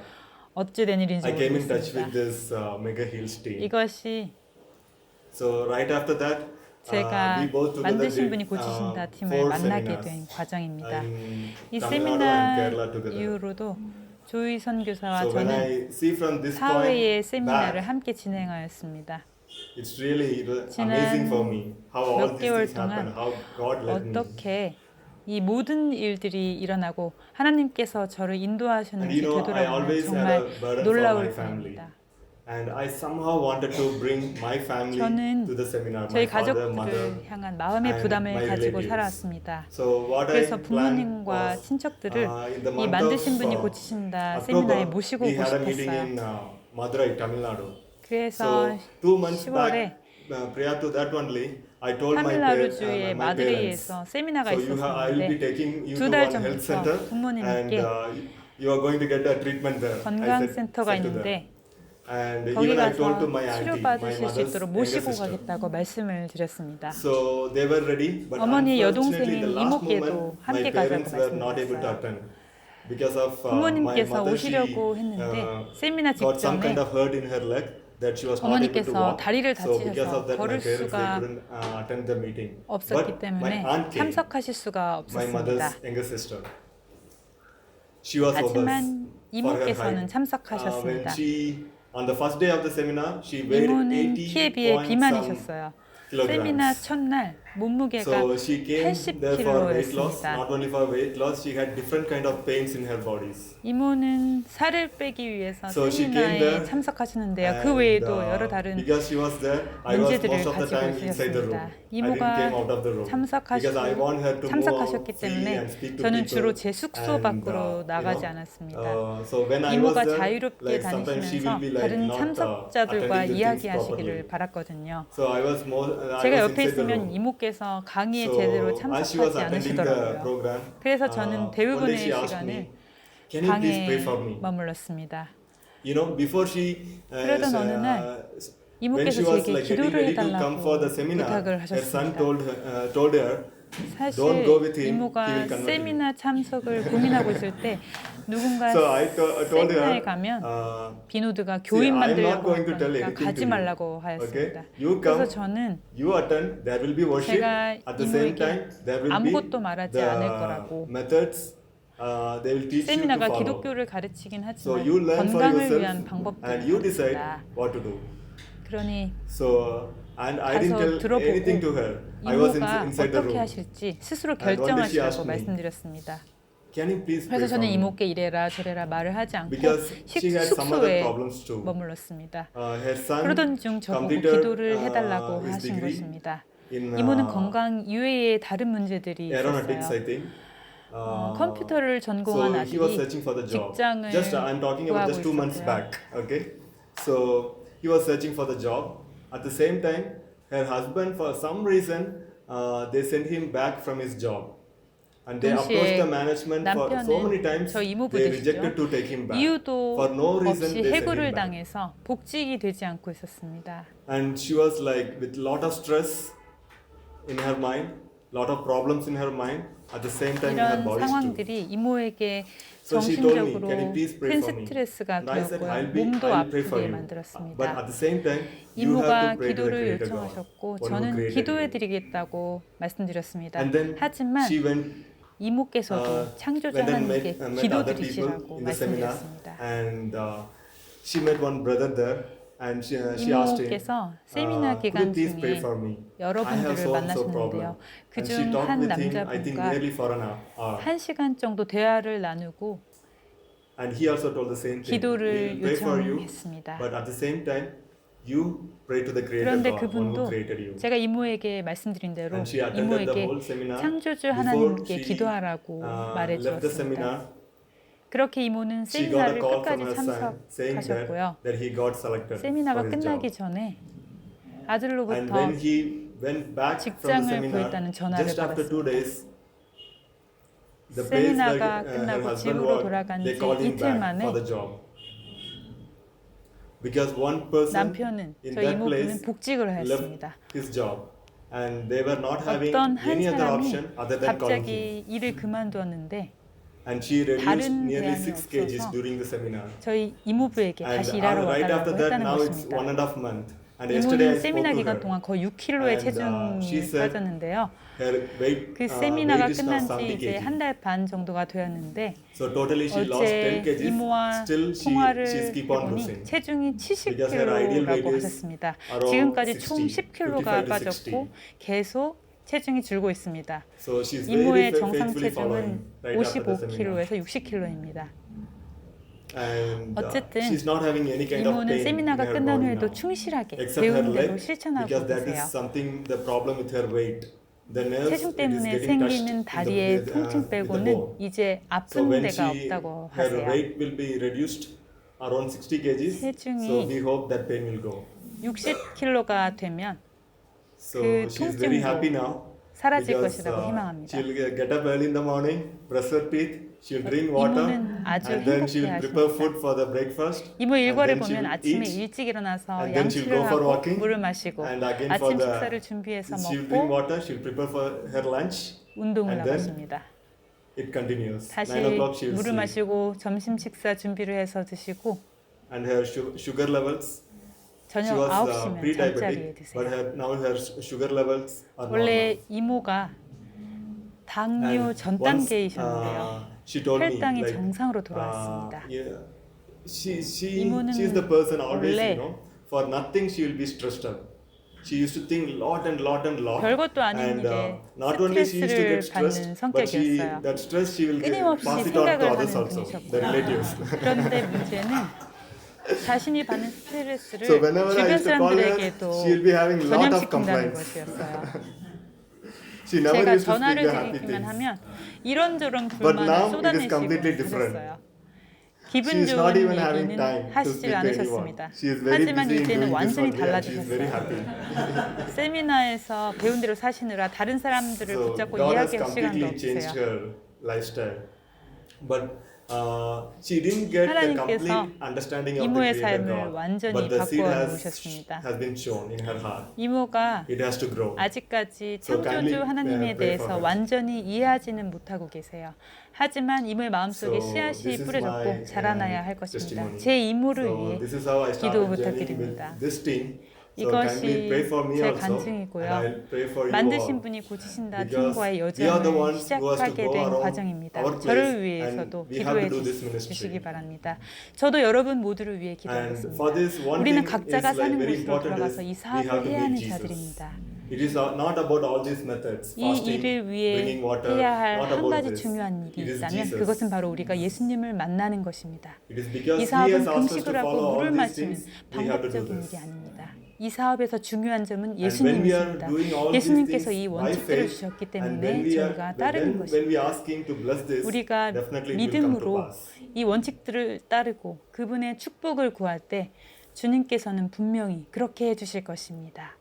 어찌된 일인지 I came in touch 모르겠습니다. with this Mega Hills team. 이것이 So right after that, 제가 we both together 만드신 did 분이 고치신다 팀을 4 만나게 seminars 된 과정입니다. in 이 Tamil Nadu and 세미나 Kerala together. 이후로도 조희 선교사와 So when 저는 I see from this 4회의 point 세미나를 back, 함께 진행하였습니다. it's really 지난 amazing for me how all 몇 these 개월 things happen, 동안 how God led me. 어떻게 이 모든 일들이 일어나고 하나님께서 저를 And 인도하셨는지 I 되돌아보면 always had 정말 a burden for 놀라울 my family. 뿐입니다. And I somehow wanted to bring my family 저는 to the seminar, 저희 my father, mother. 가족들을 향한 마음의 and 부담을 my 가지고 relatives. 살아왔습니다. So what 그래서 I planned 부모님과 was 친척들을 in the 이 month 만드신 of 분이 고치신다 October, 세미나에 모시고 we 오고 had a meeting 싶었어요. in Madurai, Tamil Nadu. 그래서 So 2 months 10월에 back, prior to that only, I told my parents. 타밀나루주의 마드레이에서 세미나가 So I will be 있었는데 taking you to 두 달 one health 전부터 center, and 부모님께 you are going to get a treatment there. 건강센터가 I said to them. 있는데 And 거기 even I told to 가서 my auntie, my 치료받으실 수 mother's 있도록 younger 모시고 sister. 가겠다고 말씀을 드렸습니다. So they were ready, but 어머니 unfortunately, 여동생인 the last 이모께도 moment, my 함께 parents 가자고 were not able to 말씀드렸어요. attend because of my 부모님께서 mother. She 오시려고 했는데 세미나 got some kind 직전에 of hurt in her leg that she was not able to 어머니께서 walk. 다리를 So because 다치셔서 of that, my 걸을 parents they 수가 couldn't attend the meeting. 없었기 But my 때문에 aunt came, 참석하실 수가 my 없었습니다. mother's younger sister. She was with us 하지만 for her 이모께서는 height. When 참석하셨습니다. on the first day of the seminar, she weighed 이모는 키에 80 비해 point some 비만이셨어요. 세미나 kilograms. 첫날 몸무게가 So she came there for weight loss. 80kg였습니다. Not only for weight loss, she had different kind of pains in her bodies. 이모는 살을 빼기 위해서 So she came 세미나에 there 참석하셨는데요. 그 외에도 여러 다른 because she was there, I was 문제들을 most of the 가지고 time inside the room. 있으셨습니다. I didn't 이모가 came out of the room because I want her to move 참석하셨기 out freely 때문에 and speak to 저는 people. 주로 제 숙소 And, 밖으로 나가지 않았습니다. So when I was 이모가 there, 자유롭게 like sometimes she will 다니시면서 be like 다른 not 참석자들과 attending the things 이야기하시기를 properly. 바랐거든요. So I was more. I 제가 was 옆에 inside the 있으면 room. 이모께서 강의에 So 제대로 as she was 참석하지 attending the 않으시더라고요. program, 그래서 저는 one day 대부분의 she asked 시간을 me, "Can you please pray 방에 for me?" 머물렀습니다. You know, before she 그러던 어느 날 when 이모께서 she was 제게 like getting 기도를 ready to come for the 해달라고 seminar, 부탁을 her son 하셨습니다. told her, 사실 "Don't go with him. He 이모가 will convert you." 세미나 참석을 고민하고 있을 때 누군가 So I told 세미나에 her, 가면 "See, 비노드가 I'm 교인 not 만들려고 going to 할 tell 거니까 anything to 가지 you. 말라고 Okay? 하였습니다. You 그래서 come, 저는 you attend. There will be worship. 제가 At the same 이모에게 time, there will be 아무것도 말하지 않을 the 거라고. methods. They will teach you to 세미나가 follow. 기독교를 가르치긴 So 하지만 you learn for 건강을 yourself, 위한 and 방법들이 you decide 있습니다. what to do. 그러니 So and I didn't 가서 tell anything to 들어보고 her. I was 이모가 inside the 어떻게 room. 하실지 스스로 And one day she 결정하시라고 asked me, 말씀드렸습니다. Can you please pray 그래서 for 저는 me? 이모께 이래라 저래라 말을 하지 않고 Because she had some other 숙소에 problems too. 머물렀습니다. Her son 그러던 중 저보고 completed 기도를 해달라고 his 하신 degree 것입니다. in 이모는 건강 이외의 다른 문제들이 aeronautics, I 있었어요. think. 컴퓨터를 So 전공한 he was 아들이 searching for the job. 직장을 Just I'm talking about just 2 months 구하고 back. Okay, so he was searching for the job. At the same time, her husband, for some reason, they sent him back from his job, and they approached 동시에 the management for so many 남편은 times. 저 이모부 They 되시죠? rejected to take him back. 이유도 For no reason, 없이 they sent him 해고를 back. 당해서 복직이 되지 않고 있었습니다. And she was like with lot of stress in her mind, lot of problems in her mind. At the same time, in her 이런 bodies too. 상황들이 이모에게 So she told me, 정신적으로 "Can you please pray 큰 for me?" 스트레스가 And I said, 되었고요. 몸도 I'll pray for 아프게 you. But 만들었습니다. at the same time, you have 이모가 to pray to the 기도를 Creator God, 요청하셨고 one who 저는 created 기도해 you. 드리겠다고 말씀드렸습니다. And then 하지만 she went 이모께서도 창조주 went and 하나님께 met other people 기도드리시라고 in the seminar, 말씀드렸습니다. and she met one brother there, and she asked him, 이모께서 세미나 "Could 기간 you please pray 중에 for me? I have 여러분들을 so and so problem." 만나셨는데요. And she 그중 talked 한 with him, I think 남자분과 nearly for an hour. 1시간 정도 대화를 나누고 And he also told the same thing. 기도를 He'll pray for you, 요청했습니다. but at the same time, you pray to the Creator 그런데 God, one who 그분도 created you. 제가 이모에게 말씀드린 대로 And she attended the 이모에게 whole seminar. 창조주 Before 하나님께 she 기도하라고 말해 left the 주었습니다. seminar, 그렇게 이모는 she got a 세미나를 call 끝까지 from her son saying 참석하셨고요. that he got selected 세미나가 for his job. 끝나기 전에 And 아들로부터 when he went back from the 직장을 seminar, 구했다는 전화를 just after 2 받았습니다. days, the place where 세미나가 her 끝나고 husband 집으로 worked, 돌아간 they 지 called him 이틀 back 만에 for the job. Because one person 남편은 in 저 that 이모부는 place 복직을 left 하였습니다. his job, and they were not having 어떤 한 any other 사람이 option other than calling him. 갑자기 일을 그만두었는데 And she reduced 다른 nearly 대안이 6 kgs 없어서 during the seminar. 저희 이모부에게 And 다시 일하러 right after 와달라고 that, 했다는 now it's 것입니다. 1.5 months. And yesterday I 이모는 spoke 세미나 to 기간 her. 동안 거의 6kg의 And, she 체중이 said 빠졌는데요. Her weight, 그 세미나가 weight is now 끝난 지 70 이제 kg. 한 달 반 정도가 되었는데 So totally she lost 10 어제 kgs. 이모와 Still 통화를 she's keep on 해보니 losing. 체중이 Because her ideal weight 70kg라고 is 하셨습니다. around 지금까지 60, 총 10kg가 55 to 60. 빠졌고 계속 체중이 줄고 있습니다. So she's very 이모의 정상 faithfully following 체중은 right after the seminar. 55kg에서 60kg입니다. And 어쨌든 she's not having any kind of 이모는 pain in 세미나가 her 끝난 body 후에도 now, 충실하게 except her 배운 대로 leg, 실천하고 because that is 계세요. something the problem with her weight. The nerves, 체중 it is 때문에 getting touched 생기는 in 다리의 the 통증 with the 빼고는 bone. 이제 So 아픈 when 데가 she 없다고 her 하세요. weight will be reduced around 60 kgs. 체중이 So we hope that pain will go. 60kg가 되면 So 그 she's very 통증도 happy now. 사라질 Because 것이라고 희망합니다. she'll get up early in the morning, brush her teeth, she'll drink water, 이모는 아주 and then she'll prepare 행복해하십니다. food for the breakfast. 이모 and 일과를 then 보면 she'll 아침에 eat, 일찍 일어나서 and then she'll go 양치를 for 하고 walking, 물을 마시고 and again for 아침 the 식사를 준비해서 she'll drink 먹고 water, she'll prepare for her lunch, 운동을 and then 나가십니다. it continues. 다시 9 o'clock she'll 물을 sleep, 마시고 점심 식사 준비를 해서 드시고 and her sugar levels. She 저녁 was 9시면 잠자리에 pre-diabetic, 드세요. but now her sugar levels are normal. 원래 이모가 당뇨 And 전 once, 단계이셨는데요. she told me, 혈당이 like, 정상으로 돌아왔습니다. yeah, 이모는 she's the person always, 원래 for nothing she will be stressed out. She used to think lot and lot and lot. 별것도 아닌 And 일에 not only she used to 스트레스를 get 받는 stressed, but 성격이었어요. that stress she will 끊임없이 pass it on to 생각을 others 하는 also, the 분이셨구나. relatives. 그런데 문제는 자신이 받는 스트레스를 So whenever I 주변 used to call her, 사람들에게도 she will be having lot of 전염시킨다는 complaints. 것이었어요. She never 제가 used to speak 전화를 the happy 드리기만 things. 하면 이런저런 But 불만을 now it is 쏟아내시고 completely different. 하셨어요. 기분 She is 좋은 not even having 얘기는 time to 하시질 speak to anyone. 않으셨습니다. She is very 하지만 busy in 이제는 doing this 완전히 only, and she is very 달라지셨어요. happy. 세미나에서 배운 대로 사시느라 다른 사람들을 So 붙잡고 God has 이야기할 시간도 completely changed 없으세요. her lifestyle. But she didn't get the complete 하나님께서 understanding of the 이모의 Creator 삶을 God. 완전히 But the seed 바꾸어 놓으셨습니다. has been shown in her heart. 이모가 It has to grow. 아직까지 So kindly, 창조주 하나님에 pray for 대해서 her. 완전히 이해하지는 못하고 계세요. 하지만 이모의 마음속에 So 씨앗이 this is 뿌려졌고 my, 자라나야 할 것입니다. testimony. 제 이모를 So 위해 this is how I 기도 started journeying 부탁드립니다. with this team. So 이것이 kindly pray for me 제 also, 간증이고요. and I'll pray for you 만드신 all. 분이 고치신다 Because 팀과의 we are the 여정을 ones who has to 시작하게 go 된 around 과정입니다. our place, 저를 and 위해서도 we have 기도해 to do this ministry. 주시기 바랍니다. 저도 여러분 모두를 위해 And 기도하겠습니다. for this one 우리는 thing 각자가 is like 사는 very 곳으로 important 들어가서 is 이 we 사업을 have to 해야 하는 meet Jesus. 자들입니다. It is not about all these methods, 이 fasting, 일을 위해 bringing water, 해야 할 not 한 about 가지 this. 중요한 It 일이 is 있다면 Jesus. 그것은 바로 우리가 예수님을 만나는 것입니다. It is because 이 He 사업은 has asked us to 금식을 하고 follow 물을 all these 마시는 things. We have to do 방법적인 this. 일이 아닙니다. 이 사업에서 중요한 점은 And when we are 예수님이십니다. doing all these 예수님께서 things 이 by 원칙들을 faith, 주셨기 and 때문에 when we are 저희가 따르는 when 것입니다. we ask Him to bless this, 우리가 definitely it will come to 믿음으로 pass. 이 원칙들을 따르고 그분의 축복을 구할 때 주님께서는 분명히 그렇게 해주실 것입니다.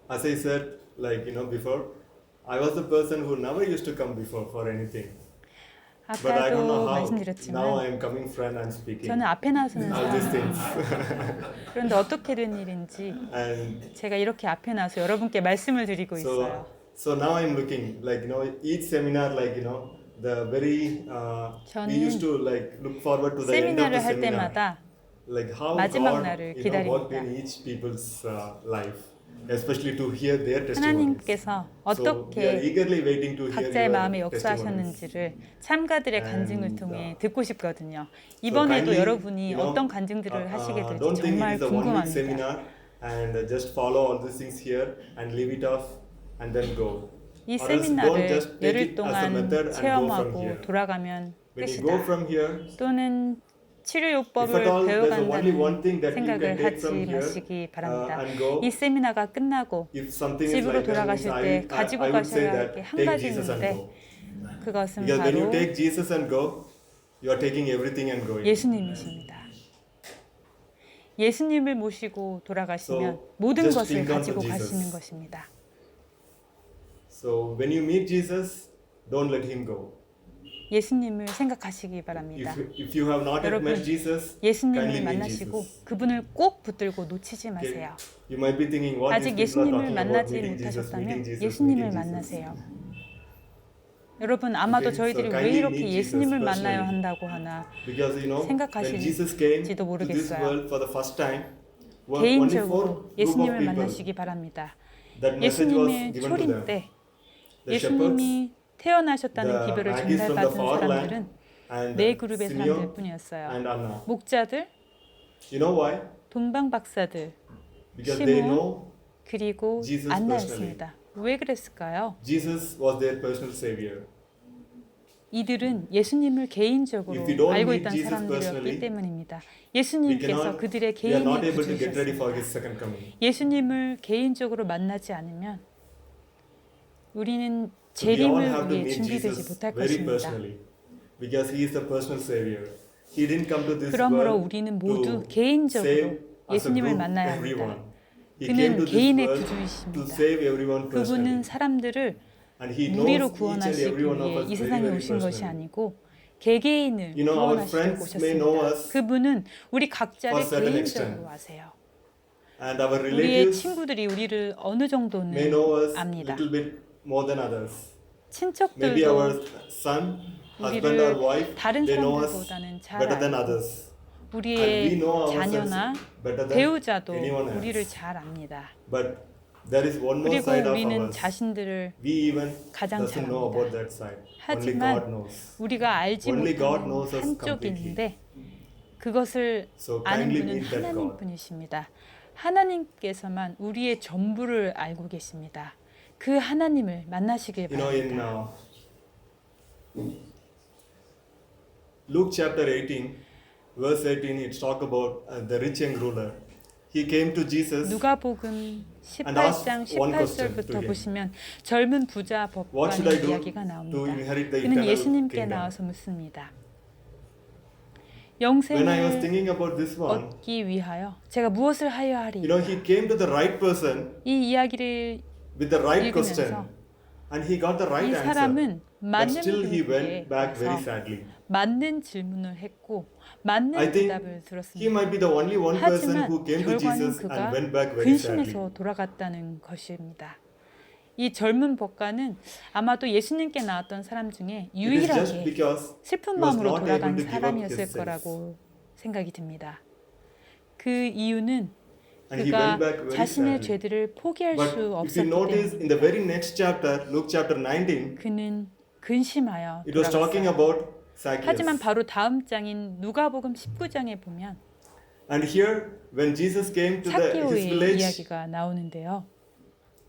As I said, before, I was the person who never used to come before for anything. But I don't know 아까도 how. Now I 말씀드렸지만 am coming front and speaking. 저는 앞에 나서는 All these things. 사람입니다. 그런데 어떻게 된 일인지 And 제가 이렇게 앞에 나서 여러분께 말씀을 드리고 있어요. so now I'm looking each seminar the very we used to look forward to the end of 세미나를 the 할 seminar. 때마다 How 마지막 God 날을 worked 기다립니다. in each people's life, especially to hear their testimonies. 하나님께서 So we are 어떻게 eagerly waiting to hear 각자의 your 마음에 testimonies. 역사하셨는지를 참가들의 And, 간증을 통해 듣고 싶거든요. 이번에도 kindly, 여러분이 어떤 간증들을 하시게 될지 don't think 정말 it is a 1 week 궁금합니다. seminar and just follow all these things here and leave it off and then go. 이 Or else don't 세미나를 just take 열흘 it as a 동안 method and go from 체험하고 here. 돌아가면 When you go 끝이다. from here, 또는 if 치료요법을 at all there's only one thing 배워간다는 that you can 생각을 take from 하지 here 마시기 바랍니다. and go, 이 세미나가 끝나고 if something is 집으로 like that, means 돌아가실 때 가지고 I would say 가셔야 할 that 게 한 take 가지 Jesus and 있는데 go. 그것은 Because when you 바로 take Jesus and go, you are taking everything and going. 예수님이십니다. 예수님을 모시고 돌아가시면 So, 모든 just 것을 cling on 가지고 to Jesus. 가시는 것입니다. So when you meet Jesus, don't let him go. 예수님을 생각하시기 바랍니다. If you have not yet 여러분, met Jesus, 예수님을 kindly meet 만나시고 Jesus. 그분을 꼭 붙들고 놓치지 Okay? 마세요. You might be thinking, what 아직 these people 예수님을 are talking about, 만나지 meeting Jesus, 못하셨다면 meeting Jesus, 예수님을 meeting Jesus. 만나세요. 여러분 아마도 Okay, 저희들이 so 왜 kindly 이렇게 meet 예수님을 Jesus 만나야 personally. 한다고 하나 Because when 생각하실지도 Jesus came to this 모르겠어요. world for the first time, only 개인적으로 four group of 예수님을 people. 만나시기 바랍니다. That message was 예수님의 given to 초림 them. 때 The shepherds, 예수님이 태어나셨다는 the 기별을 Aggies from the 전달받은 far land, 사람들은 and 네 그룹의 Simeon 사람들 뿐이었어요. and Anna. 목자들, You know why? 동방 박사들, Because they 시몬, know 그리고 Jesus 안나였습니다. 왜 그랬을까요? Jesus was their personal savior. 이들은 예수님을 개인적으로 If we don't 알고 meet 있던 Jesus 사람들이었기 personally, 때문입니다. We 예수님께서 그들의 we are not 개인의 able to get ready for 구주셨습니다. His second coming. 예수님을 개인적으로 만나지 않으면 우리는 So we all 재림을 have to 위해 meet 준비되지 Jesus 못할 very 것입니다. personally, because He is the personal savior. He didn't come to this 그러므로 world 우리는 모두 to 개인적으로 save as a 예수님을 group 만나야 everyone. 합니다. He came 그는 to this 개인의 world to 구주이십니다. save everyone personally. 그분은 사람들을 And He knows 무리로 each and 구원하시기 every one of 위해 us 이 very, 세상에 very 오신 것이 personally. 아니고 개개인을 You know, our 구원하시려고 friends may know 오셨습니다. us 그분은 우리 각자를 for certain 개인적으로 extent. 아세요. And our 우리의 relatives 친구들이 우리를 어느 may 정도는 know us 압니다. little bit more than others. Maybe 친척들도 our son, husband 우리를 or wife, 다른 they know us 사람들보다는 잘 better than 알고 others. And we 우리의 know ourselves 자녀나 better than 배우자도 anyone else. 우리를 잘 압니다. But there is one more 그리고 side of 우리는 ours. 자신들을 We even 가장 doesn't 잘 know about 압니다. that side. Only 하지만 God knows. 우리가 알지 Only God 못하는 knows us 한쪽이 completely. 있는데 그것을 So 아는 kindly 분은 meet that God. 하나님뿐이십니다. 하나님께서만 우리의 전부를 알고 계십니다. 그 하나님을 만나시길 You know, in 바랍니다. Luke chapter 18, verse 18, it's talk about the rich young ruler. He came to Jesus. 누가복음 And ask 18장 one question to 18절부터 him. 보시면 젊은 부자 What should I 법관의 do 이야기가 to 나옵니다. inherit the 그는 eternal 예수님께 kingdom? 나와서 묻습니다. When I was 영생을 thinking about this one, 얻기 위하여 제가 무엇을 하여야 하리? you know, he came to the right person 이 이야기를 with the right 읽으면서 question, and he got the right 이 answer. 사람은 But 맞는 still, he 분에게 went back very 가서 sadly. 맞는 질문을 했고 I 맞는 think 대답을 he 들었습니다. might be the only one person 하지만 who came to 결과는 Jesus 그가 and went back very sadly. 근심해서 돌아갔다는 것입니다. 이 젊은 법관은 아마도 예수님께 나왔던 사람 중에 It is just 유일하게 because 슬픈 he was 마음으로 not able 돌아간 to give up 사람이었을 his sins. 거라고 생각이 듭니다. 그 이유는 And he 그가 went back very 자신의 sadly. 죄들을 포기할 But 수 if you 없었기 notice 때문에 in the very next chapter, Luke chapter 19, 그는 근심하여 it was talking 돌아갔어요. about Zacchaeus. 하지만 바로 다음 장인 누가복음 19장에 보면 And here, when Jesus came to his 삭개오의 village, 이야기가 나오는데요.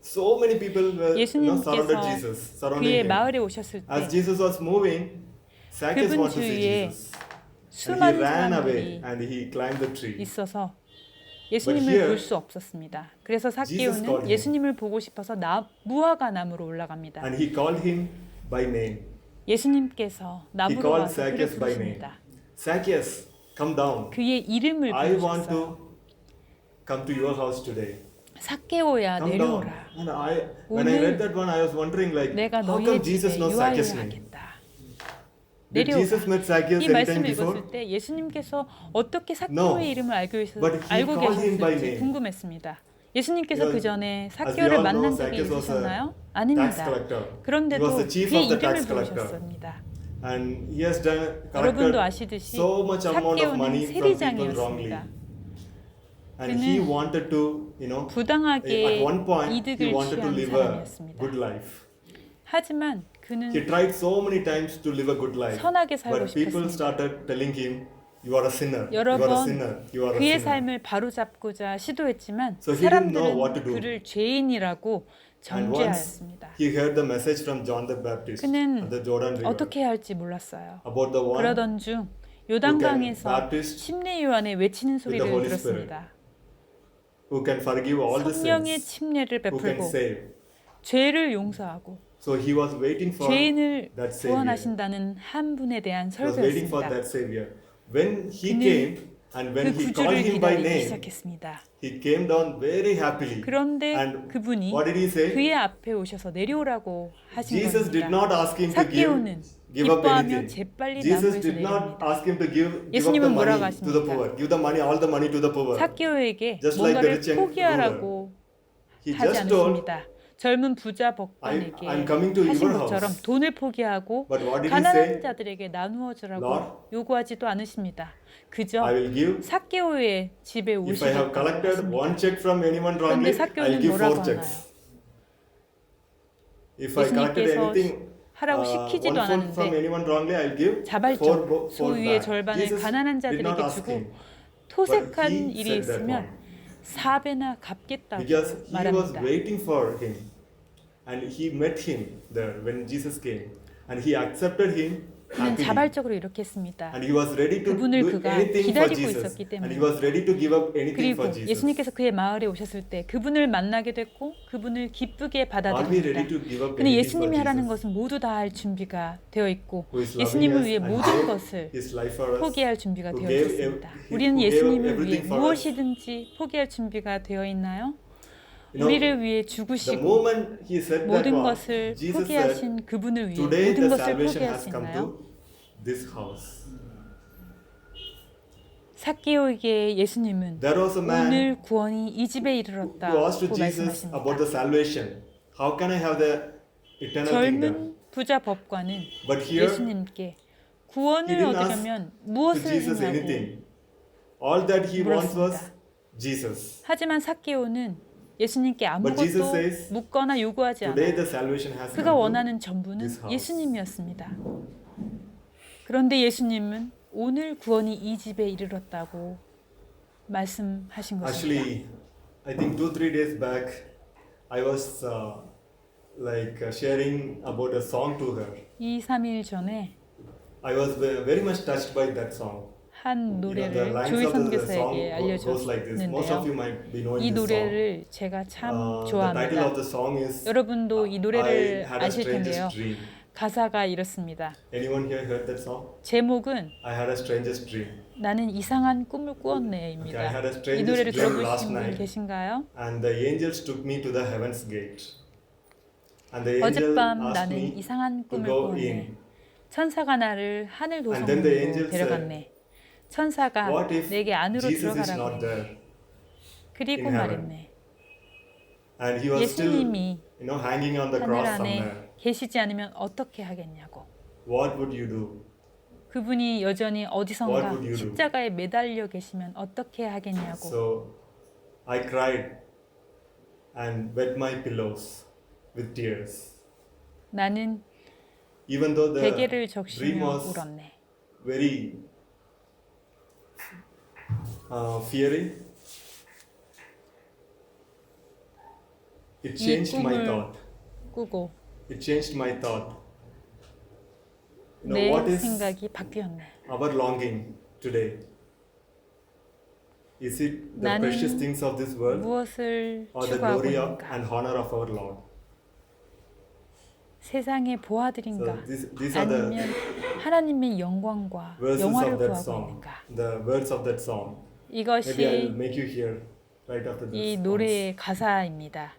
so many people were surrounded 예수님께서 Jesus, surrounding 그의 him. 마을에 오셨을 때 As Jesus was moving, Zacchaeus 그분 wanted to see 주위에 Jesus. And he 수많은 ran away 사람들이 and he climbed the tree. 있어서 But 예수님을 here, 볼 수 없었습니다. 그래서 Jesus 삭개오는 called him. 예수님을 보고 싶어서 무화과 나무로 올라갑니다. And he called him by name. 예수님께서 He 나무로 called 와서 그를 Zacchaeus by name. 부르십니다. Zacchaeus, come down. 그의 이름을 I want 부르셨어요. to come to your house today. 삭개오야 Come down. 내려오라. And when I 오늘 read that one, I was wondering, like, 내가 how 너희의 come Jesus 집에 knows 유아를 Zacchaeus' name? 하겠다. Did 내려오라. Jesus met Zacchaeus 이 any time 말씀을 before? 읽었을 때 예수님께서 어떻게 No. 삭개오의 이름을 알고 But he called him by 계셨을지 name. 궁금했습니다. 예수님께서 You know, 그 전에 as we 삭개오를 all know, 만난 적이 Zacchaeus was a 있으셨나요? tax 아닙니다. collector. He 그런데도 was the chief 그의 of the 이름을 tax collector. 부르셨습니다. And he has done 여러분도 collected 아시듯이 so much amount of money 삭개오는 from people wrongly. 세리장이었습니다. And he 그는 wanted to, at 부당하게 one point, he 이득을 wanted to 취한 live a 사람이었습니다. good life. 하지만 그는 He tried so many times to live a good life. 선하게 살고 But people 싶었습니다. started telling him, you are a sinner. You 여러 are a 번 sinner. You are a 그의 sinner. 삶을 바로잡고자 시도했지만 So he didn't know what to 사람들은 do. 그를 죄인이라고 And once 정죄하였습니다. he heard the message from John the Baptist 그는 at the Jordan River 어떻게 해야 할지 몰랐어요. about the one 그러던 중 who can 요단강에서 baptize 침례 요한의 외치는 with the 소리를 Holy 들었습니다. who can forgive all the 성령의 sins, 침례를 who can 베풀고 save. 죄를 용서하고 So he was waiting for 죄인을 that savior. 구원하신다는 한 분에 대한 He was waiting for 설교였습니다. that savior. When he 그는 came and when 그 he called 구주를 him by 기다리기 name, 시작했습니다. he came down very happily. 그런데 And 그분이 what did he say? 그의 앞에 오셔서 내려오라고 하신 Jesus did 겁니다. not ask him to 삭개오는 give up 기뻐하며 anything. 재빨리 Jesus 나무에서 did not 내려옵니다. ask him to give up the 예수님은 뭐라고 money to the 하십니까? poor. Give the money, all the money to the poor. 삭개오에게 Just like the 뭔가를 rich young 포기하라고 He 하지 just told, 않으십니다. 젊은 부자 법관에게 I'm coming to 하신 your 것처럼 house. 돈을 포기하고 But what did he 가난한 say? 자들에게 나누어 주라고 Lord, 요구하지도 않으십니다. 그저 I will give. 삭개오의 집에 If I have 오시겠다고 collected 하십니다. one check from anyone 그런데 wrongly, I'll 삭개오는 give 뭐라고 4 하나요? checks. If I collected 예수님께서 anything, 하라고 시키지도 1/4 from 않았는데 anyone wrongly, I'll give 4 자발적 소유의 back. 절반을 Jesus 가난한 did not 자들에게 ask 주고 him. 토색한 But he 일이 said that 있으면 one. 4배나 갚겠다고 because he was 말합니다. waiting for him, and he met him there when Jesus came, and he accepted him 그는 happily. 자발적으로 이렇게 했습니다. And he was ready to 그분을 do 그가 anything for 기다리고 Jesus. 있었기 And he 때문에. was ready to give up anything 그리고 for Jesus. 예수님께서 그의 마을에 오셨을 때 그분을 만나게 됐고 그분을 기쁘게 Are we 받아들입니다. ready to give up 그는 anything 예수님이 for 하라는 Jesus? 것은 모두 다 할 준비가 되어 있고 Who is loving 예수님을 us 위해 and 모든 gave 것을 his life for us, 포기할 준비가 who 되어 gave 있습니다. who 우리는 gave 예수님을 위해 everything for us. 무엇이든지 포기할 준비가 되어 있나요? You know, 우리를 위해 the 죽으시고 moment he said that 모든 one, 것을 Jesus said, 포기하신 그분을 위해 today 모든 the 것을 salvation 포기할 has 수 come 있나요? to this house. 삭개오에게 예수님은 There was a man 오늘 구원이 이 집에 who asked 이르렀다고 to Jesus about 말씀하십니다. the salvation. How can I have the eternal kingdom? 젊은 부자 법관은 But here, 예수님께 he 구원을 didn't ask 얻으려면 to 무엇을 Jesus 했냐고 anything. All that he wants was 물었습니다. Jesus. 하지만 삭개오는 예수님께 But Jesus 아무것도 says, 묻거나 요구하지 Today 않아요. the salvation has 그가 come to 원하는 전부는 this house. 예수님이었습니다. 그런데 예수님은 오늘 구원이 이 집에 이르렀다고 말씀하신 것입니다. Actually, I think 2-3 days back, I was sharing about a song to her. 2-3일 전에 I was very much touched by that song. 한 You know, the 노래를 lines 조이 of the 선교사에게 song goes like this. Most of you 알려줬는데요. might be knowing 이 this song. 노래를 제가 참 The title 좋아합니다. of the song is 여러분도 이 I 노래를 Had a 아실 텐데요. Stranger's Dream. 가사가 이렇습니다. Anyone here heard that song? 제목은 I had a stranger's dream. 나는 이상한 꿈을 Okay, I 꾸었네입니다. had a 이 stranger's 노래를 dream last 들어보신 분 night, 계신가요? and the angels took me to the heaven's gate. And the angel 어젯밤 asked 나는 me 이상한 to 꿈을 go 꾸었네. in. 천사가 나를 하늘 And then the 도성으로 angel 데려갔네. 천사가 What if 내게 안으로 Jesus is 들어가라고 not 했네. there? 그리고 in heaven? 말했네. And he was still, 예수님이 hanging on the 하늘 cross 안에 somewhere. 계시지 않으면 어떻게 하겠냐고. What would you do? 그분이 여전히 What 어디선가 would you do? 십자가에 매달려 계시면 어떻게 하겠냐고. So I cried and wet my pillows with tears. 나는 Even though the 베개를 dream 적시며 was 울었네. very fiery, it 이 changed my 꿈을 thought. 꾸고 It changed my thought. 내 What is 생각이 바뀌었네. our longing today? Is it the 나는 precious things of this world 무엇을 or the 추구하고 glory 있는가? and honor of our Lord? 세상의 보아들인가? So these are the 아니면 하나님의 영광과 verses 영화를 of that 구하고 song. 있는가? The words of that song. Maybe I'll 이것이 make you hear right after 이 this. 노래의 가사입니다.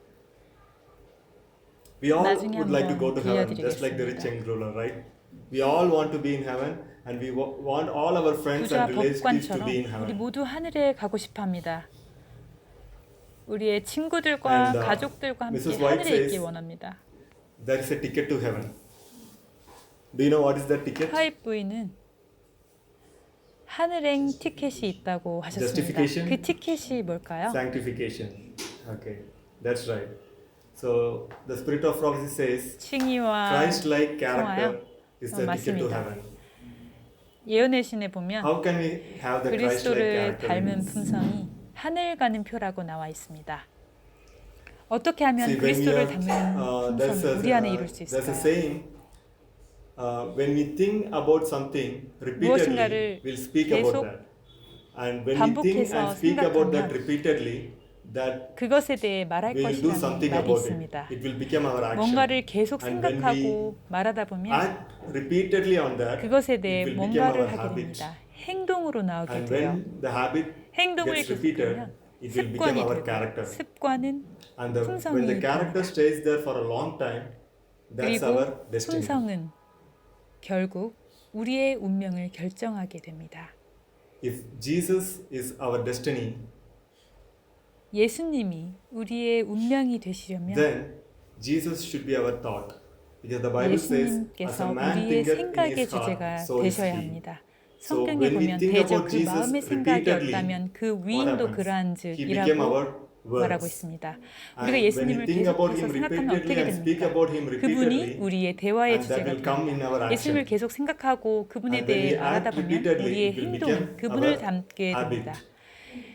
We all 나중에 would like to go to 한번 heaven, just like the rich 들려드리겠습니다. young ruler, right? We all want to be in heaven, and we want all our friends 부자 and relatives to 법관처럼 be in 우리 heaven. 모두 하늘에 가고 싶어합니다. 우리의 친구들과 And, 가족들과 함께 Mrs. White 하늘에 있기 says- 원합니다. There is a ticket to heaven. Do you know what is that ticket? 화이트 부인은 하늘행 티켓이 있다고 하셨습니다. Justification? 그 티켓이 뭘까요? Sanctification. Okay, that's right. So the Spirit of prophecy says 칭의와 Christ-like character is the ticket to 맞습니다. heaven. 예언의 신에 보면 How can we have the Christ-like 그리스도를 character? 닮은 in us? 품성이 하늘 가는 표라고 나와 있습니다. 어떻게 하면 See, when we 그리스도를 are, 닮은 there's 품성을 우리 안에 이룰 수 there's a 있을까요? saying, when we think about something repeatedly, 무엇인가를 we'll speak about 계속 that. And when we think 반복해서 and speak about that 생각하면 repeatedly, that 그것에 대해 말할 we will do 것이라는 something 말이 about 있습니다. it. It will become our action. 뭔가를 계속 And when 생각하고 말하다 보면 act repeatedly on that, 그것에 it 대해 will become our 뭔가를 하게 habit. 됩니다. 행동으로 나오게 And 돼요. when the habit 행동을 gets repeated, 계속하면 it will become 습관이 our 되고 character. 습관은 And when 품성이 the character 됩니다. stays there for a long time, that's our 그리고 destiny. 품성은 결국 우리의 운명을 결정하게 됩니다. If Jesus is our destiny, 예수님이 우리의 운명이 되시려면 then Jesus should be our thought. Because the Bible says, as a 예수님께서 man 우리의 thinketh in 생각의 his 주제가 heart, so is 되셔야 he. 합니다. So 성경에 when we 보면 think 대저 about 그 Jesus 마음의 생각이 repeatedly, 없다면 그 what 위인도 happens? 그러한 He became 즉이라고 our 말하고 words. 있습니다. And 우리가 when we 예수님을 think about 계속해서 him 생각하면 repeatedly 어떻게 and speak 됩니까? about him 그분이 repeatedly, 우리의 대화의 and that 주제가 will come in our 됩니다. 예수님을 action. 계속 생각하고 그분에 And when we 대해 말하다 act 보면 repeatedly, 우리의 it will 행동은 become 그분을 our 닮게 habit. 됩니다.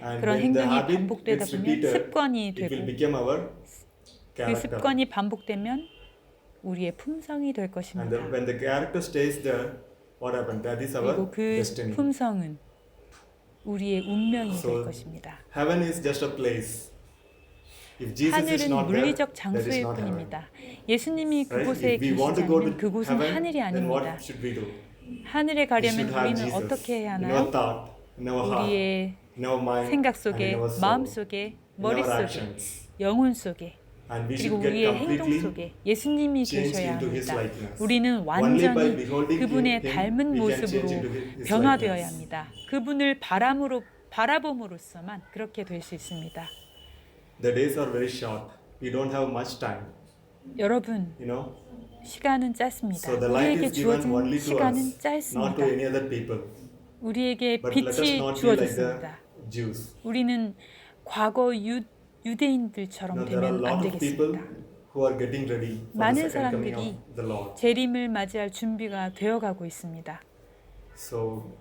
And 그런 when the 행동이 habit 반복되다 gets 보면 repeated, 습관이 it will 되고 become our 그 character. 습관이 반복되면 우리의 품성이 될 And 것입니다. when the character stays there, what happened? That is 그리고 our 그 destiny. 품성은 우리의 운명이 될 So 것입니다. heaven is just a place. If Jesus is 하늘은 not there, 물리적 that is 장소일 not heaven. 뿐입니다. 예수님이 Right? 그곳에 If we 계시지 want to go to 않으면 그곳은 heaven, 하늘이 then 아닙니다. what should we do? 하늘에 We 가려면 should have 우리는 Jesus 어떻게 해야 in our 하나요? thought, in our heart, 우리의 in our mind, 생각 and 속에, in our soul, 마음 속에, in our 머릿속에, actions. 영혼 속에, And we 그리고 should get 우리의 행동 completely 속에 예수님이 changed 계셔야 into His 합니다. likeness. 우리는 Only by 완전히 beholding 그분의 Him, 닮은 we can change 모습으로 into His 변화되어야 likeness. 합니다. 그분을 바라봄으로써만 그렇게 될 수 있습니다. The days are very short. We don't have much time, 여러분, you know. 시간은 짧습니다. So the light 우리에게 is given 주어진 only to 시간은 us, not 짧습니다. to any other people. 우리에게 But let us 빛이 not be like the 주어졌습니다. Jews. 우리는 과거 Now, 유대인들처럼 there are a 되면 안 lot of people 되겠습니다. who are getting ready for the 많은 second coming 사람들이 of the Lord. 재림을 맞이할 준비가 되어가고 있습니다. So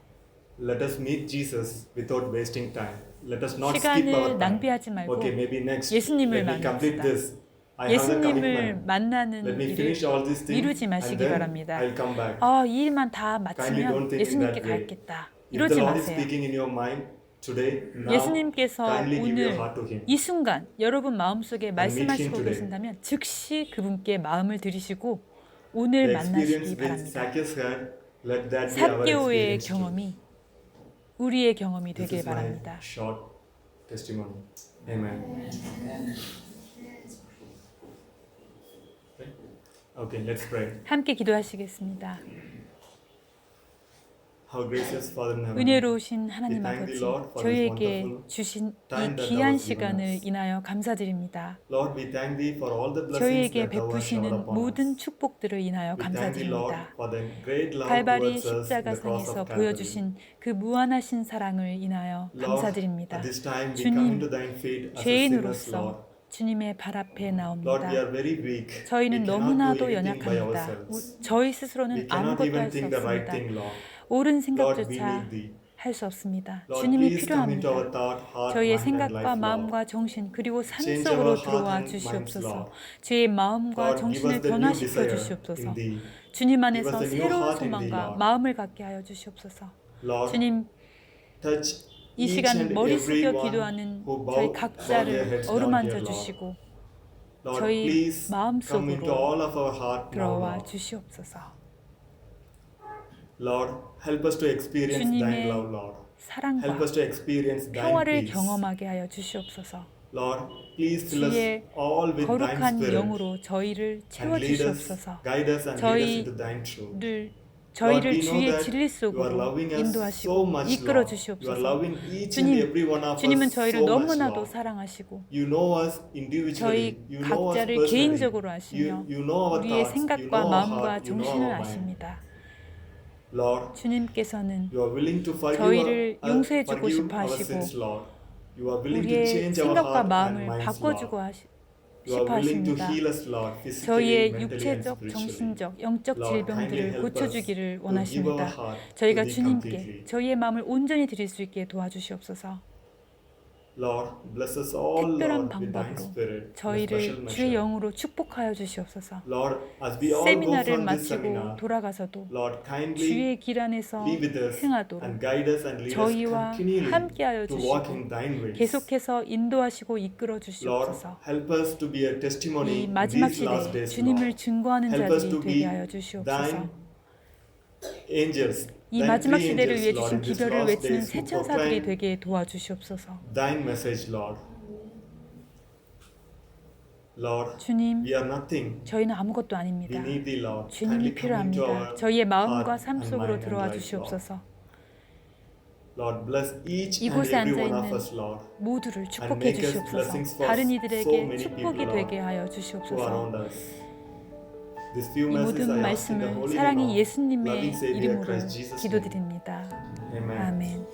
let us meet Jesus without wasting time. Let us not skip 시간을 our time. 낭비하지 말고 Okay, maybe next 예수님을 let me complete 만납시다. this. I have the 예수님을 commitment. 만나는 Let me 일을 finish all these things 미루지 and 마시기 then 바랍니다. I'll come back. 이 일만 다 Kindly don't 마치면 think in 예수님께 that way. 가겠다. If the 이러지 Lord is 마세요. speaking in your mind today, now 예수님께서 kindly give your 오늘 heart to Him. 이 순간 여러분 마음속에 말씀하시고 today. 계신다면 즉시 그분께 마음을 드리시고 오늘 The experience 만나시기 which 바랍니다. Zacchaeus had, let that be our 삭개오의 experience too. 경험이 우리의 경험이 This 되길 is my 바랍니다. short testimony. Amen. Okay, let's pray. 함께 기도하시겠습니다. How gracious Father in heaven. 은혜로우신 하나님 We thank 아버지, the Lord for 저희에게 this wonderful 주신 이 time that thou 귀한 hast given 시간을 us. 인하여 감사드립니다. Lord, we thank thee for all the blessings 저희에게 that thou hast showered 베푸시는 upon 모든 us. 축복들을 인하여 We thank thee, Lord, 감사드립니다. for the great love 갈바리 towards us in the cross 십자가상에서 of Calvary. 보여주신 그 무한하신 사랑을 인하여 Lord, 감사드립니다. at this time we 주님, come into thine feet as a sinners, Lord. 죄인으로서 주님의 발 앞에 Lord, 나옵니다. we are very weak. We 저희는 cannot do 너무나도 anything by 연약합니다. ourselves. 저희 We 스스로는 cannot 아무것도 even 할 수 think the right 없습니다. thing, Lord. 옳은 Lord, we 생각조차 need thee. 할 수 없습니다. Lord, 주님이 please come into our 필요합니다. thought, heart, 저희의 mind, and 생각과 life, Lord. 마음과 정신 그리고 삶 Change 속으로 our heart 들어와 and minds, 주시옵소서. Lord. 저희의 마음과 Lord, give us 정신을 the new 변화시켜 desire 주시옵소서. in thee. 주님 Give 안에서 us the new 새로운 heart in thee, 소망과 Lord. 마음을 갖게 하여 주시옵소서. Lord, 주님, touch 이 each 시간 and 머리 숙여 everyone 기도하는 who 저희 bow their 각자를 heads down 어루만져 here, Lord. 주시고 Lord, 저희 please 마음 come into 속으로 all of our heart now, 들어와 Lord. 주시옵소서. Lord, help us to experience 주님의 thine love, Lord. 사랑과 Help us to experience thine 평화를 peace. 경험하게 하여 주시옵소서. Lord, please fill us 주의 all with thine 거룩한 spirit 영으로 저희를 and 채워 lead us, 주시옵소서. guide us and lead us into thine truth. 저희를 we know 주의 that 진리 You are 속으로 loving us so 인도하시고 much, 이끌어 Lord. You are 주시옵소서. loving each 주님, and every one of 주님은 us 저희를 so much, 너무나도 Lord. 사랑하시고 You know us individually. 저희 You know us 각자를 personally. 개인적으로 아시며 You know our 우리의 thoughts. You 생각과 know our 마음과 heart. You know 정신을 our mind. 아십니다. Lord, 주님께서는 You are willing to 저희를 용서해 주고 forgive 싶어 our 하시고 sins, Lord. You are willing to 우리의 change our 생각과 heart and 마음을 minds, 바꿔주고 Lord. 싶어 You are willing to 하십니다. heal us, Lord, physically, 저희의 mentally, and 육체적, spiritually. 정신적, 영적 Lord, kindly 질병들을 help us 고쳐주기를 to give our 원하십니다. heart 저희가 to thee 주님께 completely. 저희의 마음을 온전히 드릴 수 있게 도와주시옵소서. Lord, bless us all, 특별한 Lord, with thine 방법으로 spirit, in a special 저희를 measure. 주의 영으로 축복하여 주시옵소서. Lord, as we all go 세미나를 from this 마치고 seminar, 돌아가서도 Lord, kindly 주의 길 안에서 be with us 행하도록 and guide us and lead us 저희와 continually 함께하여 to walk 주시고 in thine ways. 계속해서 인도하시고 이끌어 Lord, 주시옵소서. help us to be a testimony 이 in 마지막 these last 시대에 days, 주님을 Lord. 증거하는 Help us 자들이 to 되게 be 하여 주시옵소서. thine angels, 이 thine 마지막 three 시대를 angels, 위해 Lord, 주신 in these 기별을 last 외치는 days 새 who 천사들이 proclaim 되게 도와주시옵소서. thine message, Lord. Lord, 주님, we are nothing. 저희는 아무것도 We 아닙니다. need thee, Lord. 주님이 Kindly come into 필요합니다. our 저희의 마음과 heart 삶 and 속으로 mind and 들어와 life, Lord. 주시옵소서. Lord, bless each and 이곳에 every 앉아 one of 있는 us, Lord, 모두를 축복해 make us 주시옵소서. blessings for 다른 so 이들에게 many 축복이 people, 되게 Lord, 하여 who are 주시옵소서. around us. These few 이 messages 모든 I ask in the 말씀을 holy name 사랑의 of 예수님의 loving Savior 이름으로 Christ Jesus' name. 기도드립니다. Amen. 아멘.